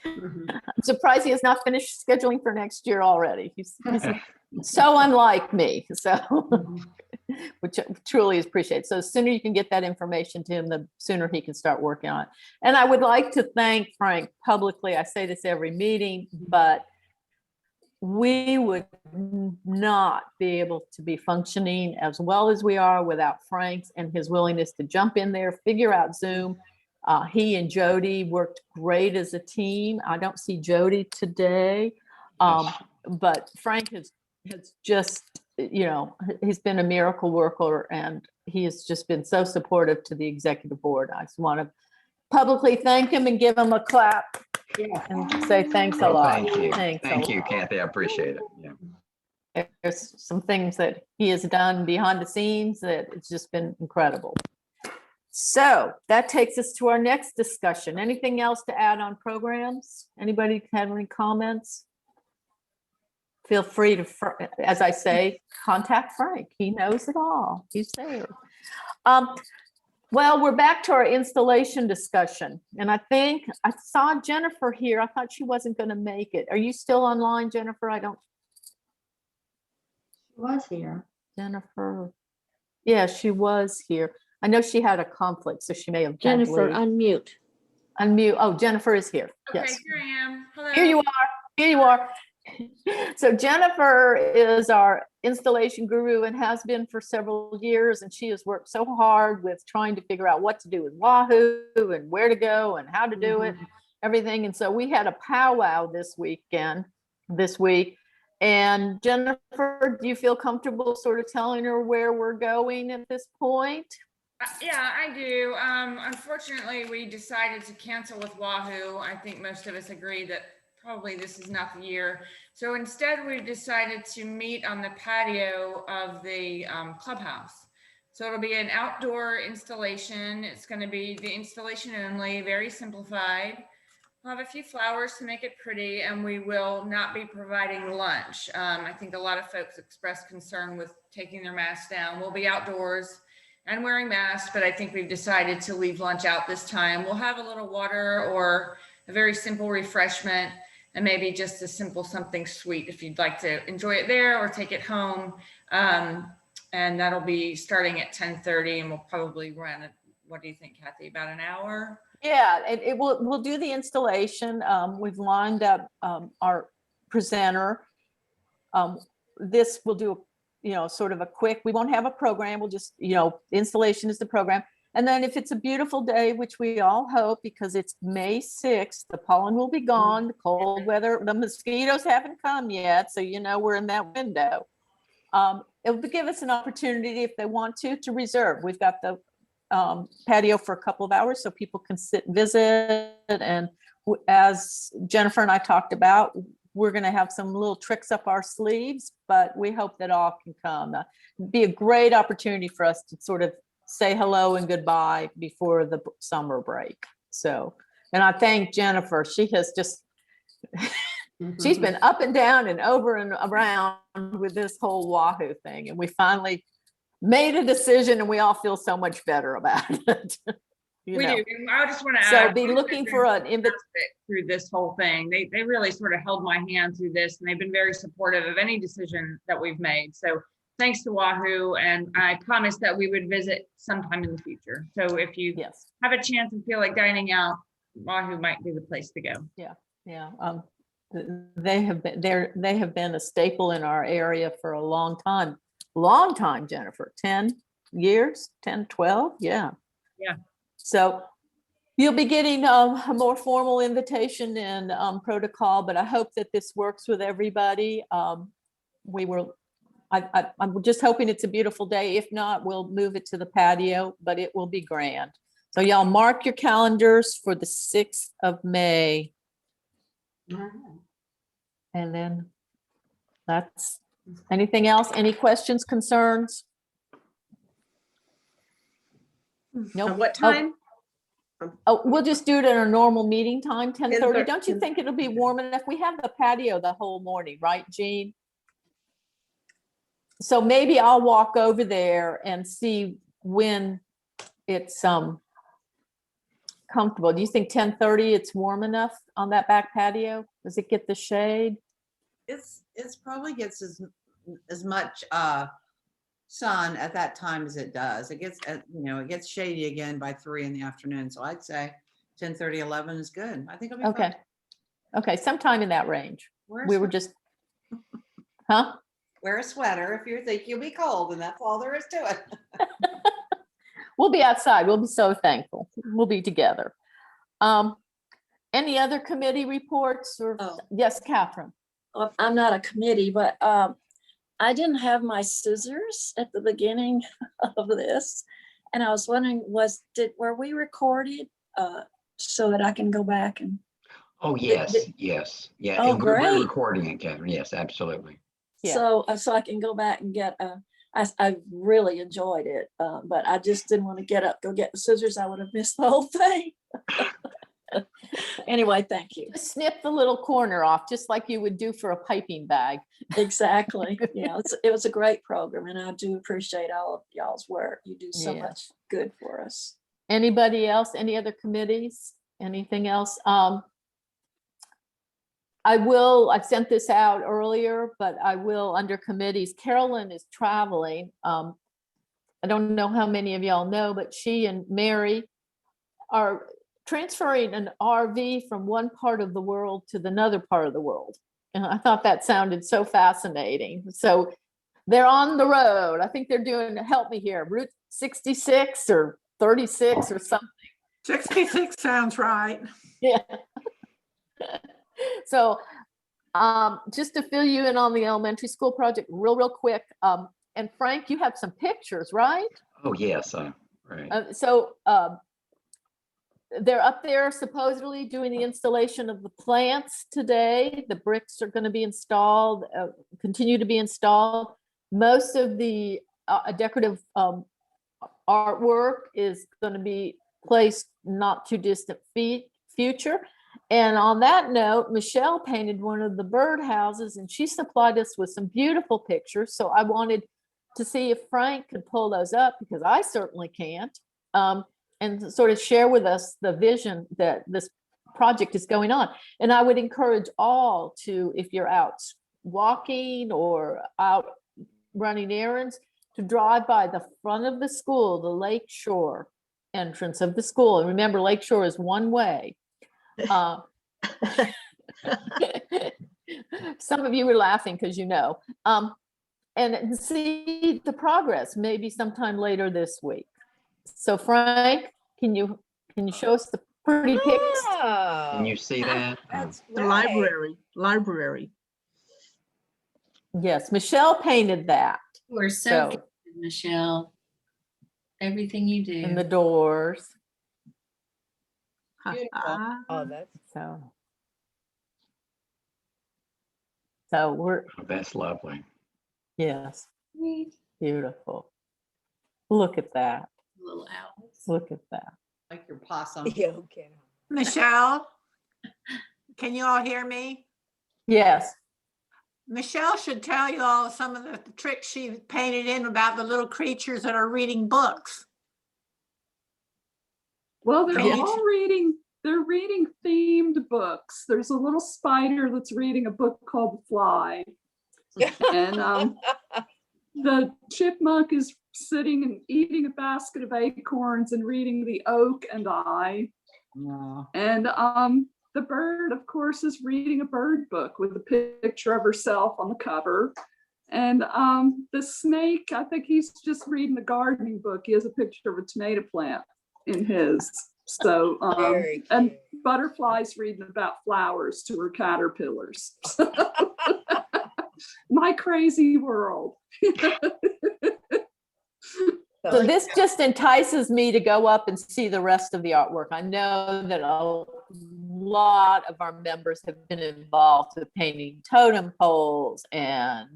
I'm surprised he has not finished scheduling for next year already. He's so unlike me, so which truly is appreciated. So the sooner you can get that information to him, the sooner he can start working on it. And I would like to thank Frank publicly. I say this every meeting, but we would not be able to be functioning as well as we are without Frank's and his willingness to jump in there, figure out Zoom. He and Jody worked great as a team. I don't see Jody today, but Frank has just, he's been a miracle worker, and he has just been so supportive to the executive board. I just want to publicly thank him and give him a clap and say thanks a lot. Thank you. Thank you, Kathy. I appreciate it. Yeah. There's some things that he has done behind the scenes that it's just been incredible. So that takes us to our next discussion. Anything else to add on programs? Anybody have any comments? Feel free to, as I say, contact Frank. He knows it all. He's there. Well, we're back to our installation discussion. And I think I saw Jennifer here. I thought she wasn't going to make it. Are you still online, Jennifer? She was here. Jennifer. Yeah, she was here. I know she had a conflict, so she may have. Jennifer, unmute. unmute. Oh, Jennifer is here. Okay, Yes. here I am. Hello. Here you are. Here you are. So Jennifer is our installation guru and has been for several years. And she has worked so hard with trying to figure out what to do with Wahoo and where to go and how to do it, and everything. And so we had a powwow this week. And Jennifer, do you feel comfortable sort of telling her where we're going at this point? Yeah, I do. Unfortunately, we decided to cancel with Wahoo. I think most of us agree that probably this is not the year. So instead, we've decided to meet on the patio of the clubhouse. So it'll be an outdoor installation. It's going to be the installation only, very simplified. We'll have a few flowers to make it pretty, and we will not be providing lunch. I think a lot of folks expressed concern with taking their masks down. We'll be outdoors and wearing masks, but I think we've decided to leave lunch out this time. We'll have a little water or a very simple refreshment, and maybe just a simple something sweet if you'd like to enjoy it there or take it home. And that'll be starting at 10:30, and we'll probably run it. What do you think, Kathy? About an hour? Yeah, we'll do the installation. We've lined up our presenter. This will do, sort of a quick, we won't have a program. We'll just, installation is the program. And then if it's a beautiful day, which we all hope, because it's May 6th, the pollen will be gone, the cold weather, the mosquitoes haven't come yet. So, we're in that window. It will give us an opportunity, if they want to reserve. We've got the patio for a couple of hours so people can sit and visit. And as Jennifer and I talked about, we're going to have some little tricks up our sleeves, but we hope that all can come. It'd be a great opportunity for us to sort of say hello and goodbye before the summer break. So, and I thank Jennifer. She has just, she's been up and down and over and around with this whole Wahoo thing. And we finally made a decision, and we all feel so much better about it. We do. I just want to So add, be looking for an invitation through this whole thing. They really sort of held my hand through this, and they've been very supportive of any decision that we've made. So thanks to Wahoo, and I promised that we would visit sometime in the future. So if you have a chance and feel like dining out, Wahoo might be the place to go. Yeah. They have been a staple in our area for a long time, Jennifer. 10 years, 10, 12. Yeah. So you'll be getting a more formal invitation and protocol, but I hope that this works with everybody. I'm just hoping it's a beautiful day. If not, we'll move it to the patio, but it will be grand. So y'all mark your calendars for the 6th of May. And then that's, anything else? Any questions, concerns? Nope. What time? Oh, we'll just do it at our normal meeting time, 10:30. 10:30. Don't you think it'll be warm enough? We have the patio the whole morning, right, Jean? So maybe I'll walk over there and see when it's comfortable. Do you think 10:30 it's warm enough on that back patio? Does it get the shade? It's probably gets as much sun at that time as it does. It gets it gets shady again by 3 in the afternoon. So I'd say 10:30, 11 is good. I think it'll be Okay. fine. Okay, sometime in that range. Wear a We were sweater. just, huh? Wear a sweater if you think you'll be cold, and that's all there is to it. We'll be outside. We'll be so thankful. We'll be together. Any other committee reports or? Yes, Catherine. I'm not a committee, but I didn't have my scissors at the beginning of this. And I was wondering, were we recorded so that I can go back and? Oh, yes, yes. Yeah, Oh, and we're great. recording it, Catherine. Yes, absolutely. So I can go back and get, I really enjoyed it, but I just didn't want to go get the scissors. I would have missed the whole thing. Anyway, thank you. Just snip the little corner off, just like you would do for a piping bag. Exactly. Yeah, it was a great program, and I do appreciate all of y'all's work. You do so much good for us. Anybody else? Any other committees? Anything else? I've sent this out earlier, but I will under committees. Carolyn is traveling. I don't know how many of y'all know, but she and Mary are transferring an RV from one part of the world to another part of the world. And I thought that sounded so fascinating. So they're on the road. I think they're doing, help me here, Route 66 or 36 or something. 66 sounds right. Yeah. So just to fill you in on the elementary school project real quick. And Frank, you have some pictures, right? Oh, yes. Right. They're up there supposedly doing the installation of the plants today. The bricks are going to be installed, continue to be installed. Most of the decorative artwork is going to be placed not too distant future. And on that note, Michelle painted one of the birdhouses and she supplied us with some beautiful pictures. So I wanted to see if Frank could pull those up because I certainly can't. And sort of share with us the vision that this project is going on. And I would encourage all to, if you're out walking or out running errands, to drive by the front of the school, the Lake Shore entrance of the school. And remember, Lake Shore is one way. Some of you were laughing because you know. And see the progress maybe sometime later this week. So Frank, can you show us the pretty pics? Can you see that? The library. Yes, Michelle painted that. We're so good, Michelle. Everything you do. And the doors. Oh, that's So we're. Oh, that's lovely. Yes. Beautiful. Look at that. Little owls. Look at that. Like your possum. yeah, okay. Michelle, can you all hear me? Yes. Michelle should tell you all some of the tricks she painted in about the little creatures that are reading books. Well, they're Can you- all they're reading themed books. There's a little spider that's reading a book called The Fly. And the chipmunk is sitting and eating a basket of acorns and reading The Oak and I. And the bird, of course, is reading a bird book with a picture of herself on the cover. And the snake, I think he's just reading a gardening book. He has a picture of a tomato plant in his. So, and butterflies reading about flowers to her caterpillars. My crazy world. So this just entices me to go up and see the rest of the artwork. I know that a lot of our members have been involved with painting totem poles and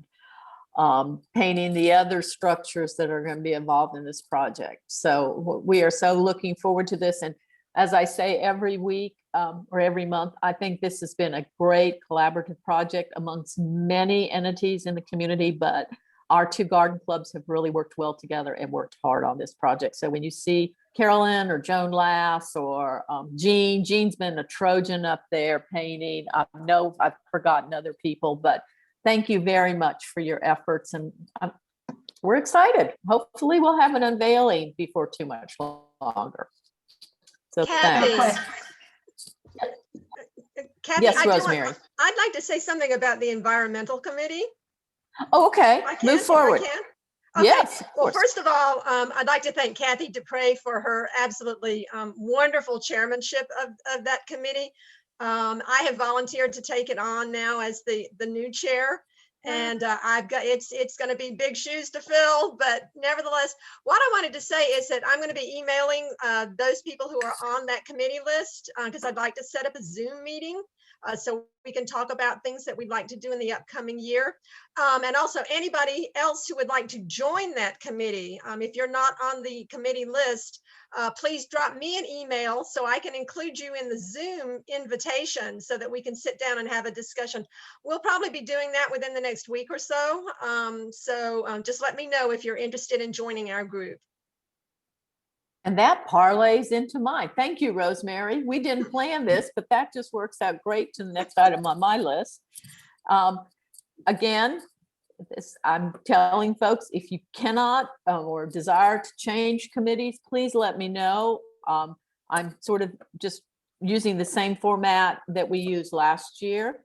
painting the other structures that are going to be involved in this project. So we are so looking forward to this. And as I say every week or every month, I think this has been a great collaborative project amongst many entities in the community, but our two garden clubs have really worked well together and worked hard on this project. So when you see Carolyn or Joan Lass or Jean's been a Trojan up there painting. I know I've forgotten other people, but thank you very much for your efforts. And we're excited. Hopefully we'll have an unveiling before too much longer. So thanks. Kathy, Yes, Rosemary. I'd like to say something about the environmental committee. Oh, okay. Move forward. Okay. Yes. Of Well, course. first of all, I'd like to thank Kathy Dupre for her absolutely wonderful chairmanship of that committee. I have volunteered to take it on now as the new chair. And I've got, it's going to be big shoes to fill, but nevertheless, what I wanted to say is that I'm going to be emailing those people who are on that committee list because I'd like to set up a Zoom meeting so we can talk about things that we'd like to do in the upcoming year. And also anybody else who would like to join that committee, if you're not on the committee list, please drop me an email so I can include you in the Zoom invitation so that we can sit down and have a discussion. We'll probably be doing that within the next week or so. Just let me know if you're interested in joining our group. And that parlays into mine. Thank you, Rosemary. We didn't plan this, but that just works out great to the next item on my list. Again, I'm telling folks, if you cannot or desire to change committees, please let me know. I'm sort of just using the same format that we used last year.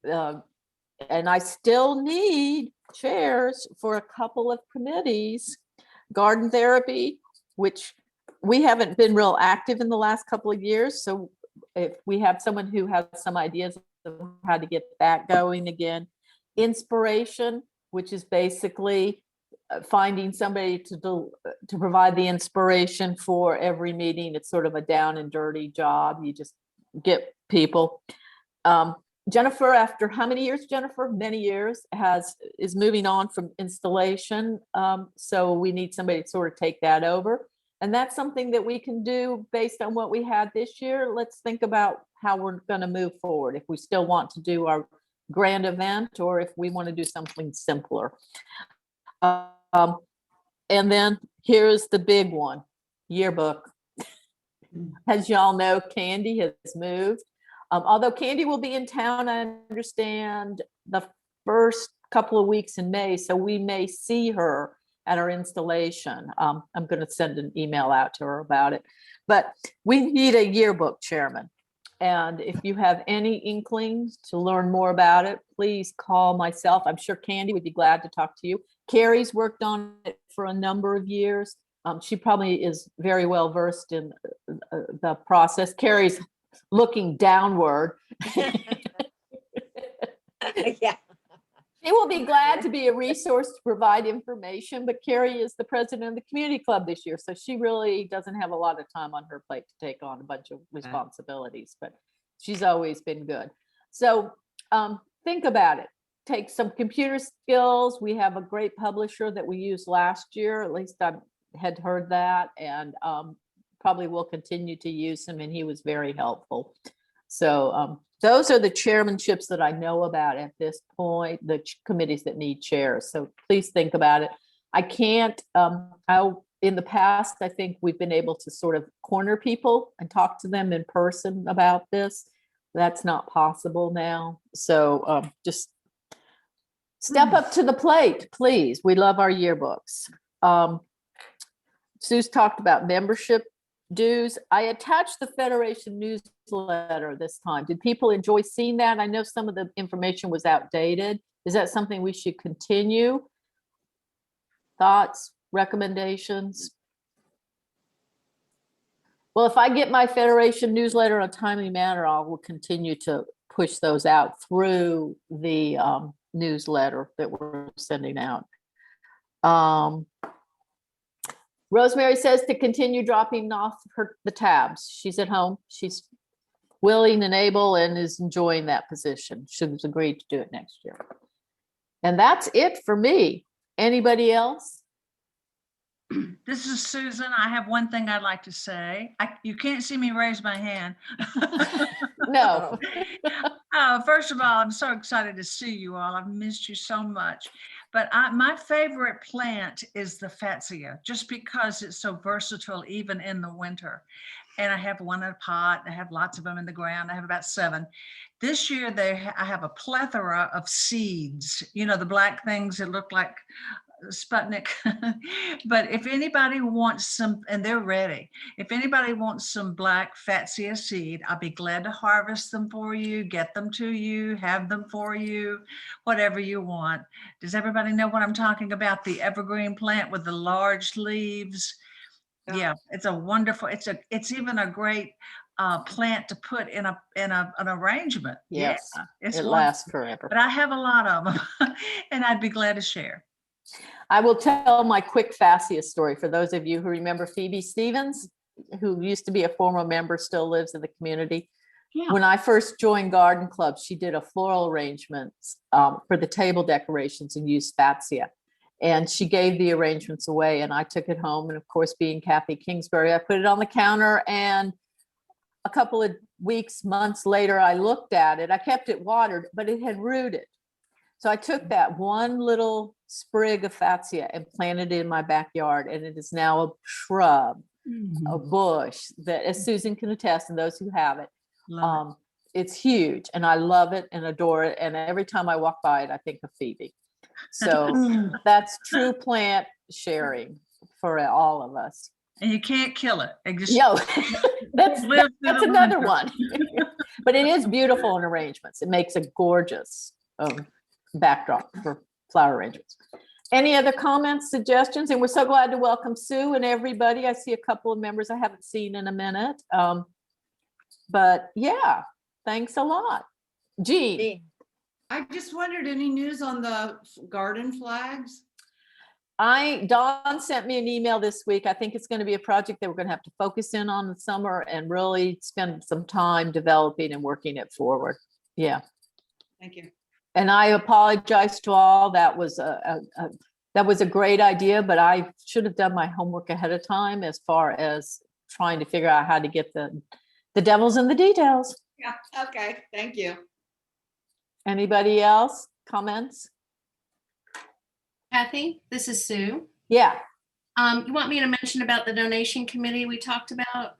And I still need chairs for a couple of committees. Garden therapy, which we haven't been real active in the last couple of years. So if we have someone who has some ideas of how to get that going again. Inspiration, which is basically finding somebody to provide the inspiration for every meeting. It's sort of a down and dirty job. You just get people. Jennifer, after how many years, Jennifer? Many years, is moving on from installation. So we need somebody to sort of take that over. And that's something that we can do based on what we had this year. Let's think about how we're going to move forward. If we still want to do our grand event or if we want to do something simpler. And then here's the big one, yearbook. As y'all know, Candy has moved. Although Candy will be in town, I understand, the first couple of weeks in May, so we may see her at our installation. I'm going to send an email out to her about it. But we need a yearbook chairman. And if you have any inklings to learn more about it, please call myself. I'm sure Candy would be glad to talk to you. Carrie's worked on it for a number of years. She probably is very well versed in the process. Carrie's looking downward. Yeah. She will be glad to be a resource to provide information, but Carrie is the president of the community club this year, so she really doesn't have a lot of time on her plate to take on a bunch of responsibilities, but she's always been good. So think about it. Take some computer skills. We have a great publisher that we used last year, at least I had heard that, and probably will continue to use him, and he was very helpful. So those are the chairmanships that I know about at this point, the committees that need chairs. So please think about it. I can't, in the past, I think we've been able to sort of corner people and talk to them in person about this. That's not possible now. So just step up to the plate, please. We love our yearbooks. Sue's talked about membership dues. I attached the Federation newsletter this time. Did people enjoy seeing that? I know some of the information was outdated. Is that something we should continue? Thoughts, recommendations? Well, if I get my Federation newsletter in a timely manner, I will continue to push those out through the newsletter that we're sending out. Rosemary says to continue dropping off the tabs. She's at home. She's willing and able and is enjoying that position. She's agreed to do it next year. And that's it for me. Anybody else? This is Susan. I have one thing I'd like to say. You can't see me raise my hand. No. First of all, I'm so excited to see you all. I've missed you so much. But my favorite plant is the Fatsia, just because it's so versatile even in the winter. And I have one in a pot. I have lots of them in the ground. I have about 7. This year, I have a plethora of seeds. You know, the black things that look like Sputnik. But if anybody wants some, and they're ready, if anybody wants some black Fatsia seed, I'll be glad to harvest them for you, get them to you, have them for you, whatever you want. Does everybody know what I'm talking about? The evergreen plant with the large leaves. Yeah, it's a wonderful, it's even a great plant to put in an arrangement. Yes, yeah, it's it lasts forever. But I have a lot of them and I'd be glad to share. I will tell my quick Fatsia story for those of you who remember Phoebe Stevens, who used to be a former member, still lives in the community. Yeah. When I first joined Garden Club, she did a floral arrangements for the table decorations and used Fatsia. And she gave the arrangements away and I took it home. And of course, being Kathy Kingsbury, I put it on the counter, and a couple of weeks, months later, I looked at it. I kept it watered, but it had rooted. So I took that one little sprig of Fatsia and planted it in my backyard, and it is now a shrub, a bush that, as Susan can attest, and those who have it, it's huge, and I love it and adore it. And every time I walk by it, I think of Phoebe. So that's true plant sharing for all of us. And you can't kill it. That's, Live through that's the another winter. one. But it is beautiful in arrangements. It makes a gorgeous backdrop for flower arrangements. Any other comments, suggestions? And we're so glad to welcome Sue and everybody. I see a couple of members I haven't seen in a minute. But yeah, thanks a lot. Jean. I just wondered, any news on the garden flags? Dawn sent me an email this week. I think it's going to be a project that we're going to have to focus in on the summer and really spend some time developing and working it forward. Yeah. Thank you. And I apologize to all. That was a great idea, but I should have done my homework ahead of time as far as trying to figure out how to get the devil's in the details. Yeah, okay, thank you. Anybody else? Comments? Kathy, this is Sue. Yeah. You want me to mention about the donation committee we talked about?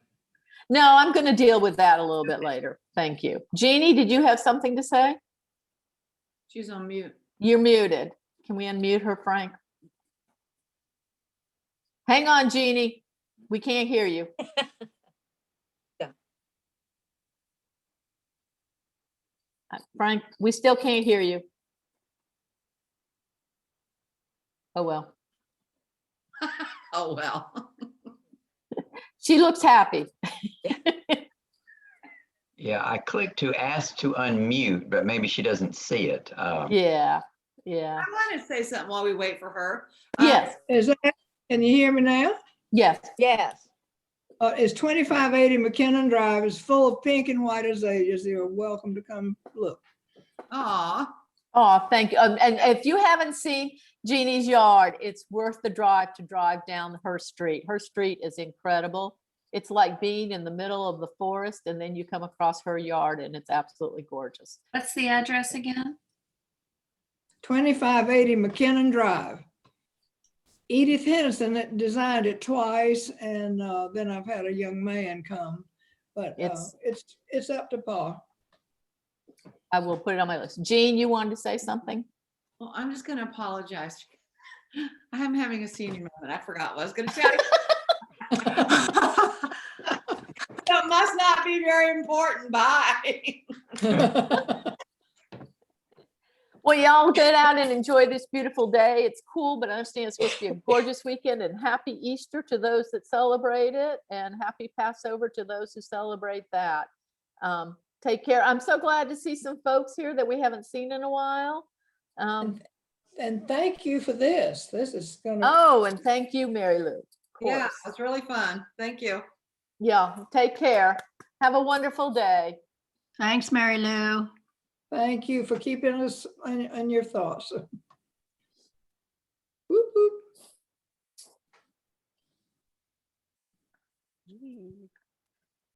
No, I'm going to deal with that a little bit later. Thank you. Jeannie, did you have something to say? She's on mute. You're muted. Can we unmute her, Frank? Hang on, Jeannie. We can't hear you. Frank, we still can't hear you. Oh, well. Oh, well. She looks happy. Yeah, I clicked to ask to unmute, but maybe she doesn't see it. Yeah. I want to say something while we wait for her. Yes. Can you hear me now? Yes. Yes. It's 2580 McKinnon Drive. It's full of pink and white azaleas. You're welcome to come look. Aw. Oh, thank you. And if you haven't seen Jeannie's yard, it's worth the drive to drive down her street. Her street is incredible. It's like being in the middle of the forest, and then you come across her yard, and it's absolutely gorgeous. What's the address again? 2580 McKinnon Drive. Edith Henderson designed it twice, and then I've had a young man come, but it's up to par. I will put it on my list. Jean, you wanted to say something? Well, I'm just going to apologize. I'm having a senior moment. I forgot what I was going to tell you. That must not be very important. Bye. Well, y'all get out and enjoy this beautiful day. It's cool, but I understand it's supposed to be a gorgeous weekend, and happy Easter to those that celebrate it, and happy Passover to those who celebrate that. Take care. I'm so glad to see some folks here that we haven't seen in a while. And thank you for this. This is going to. Oh, and thank you, Mary Lou. Yeah, it's really fun. Thank you. Yeah, take care. Have a wonderful day. Thanks, Mary Lou. Thank you for keeping us in your thoughts. Whoop, whoop.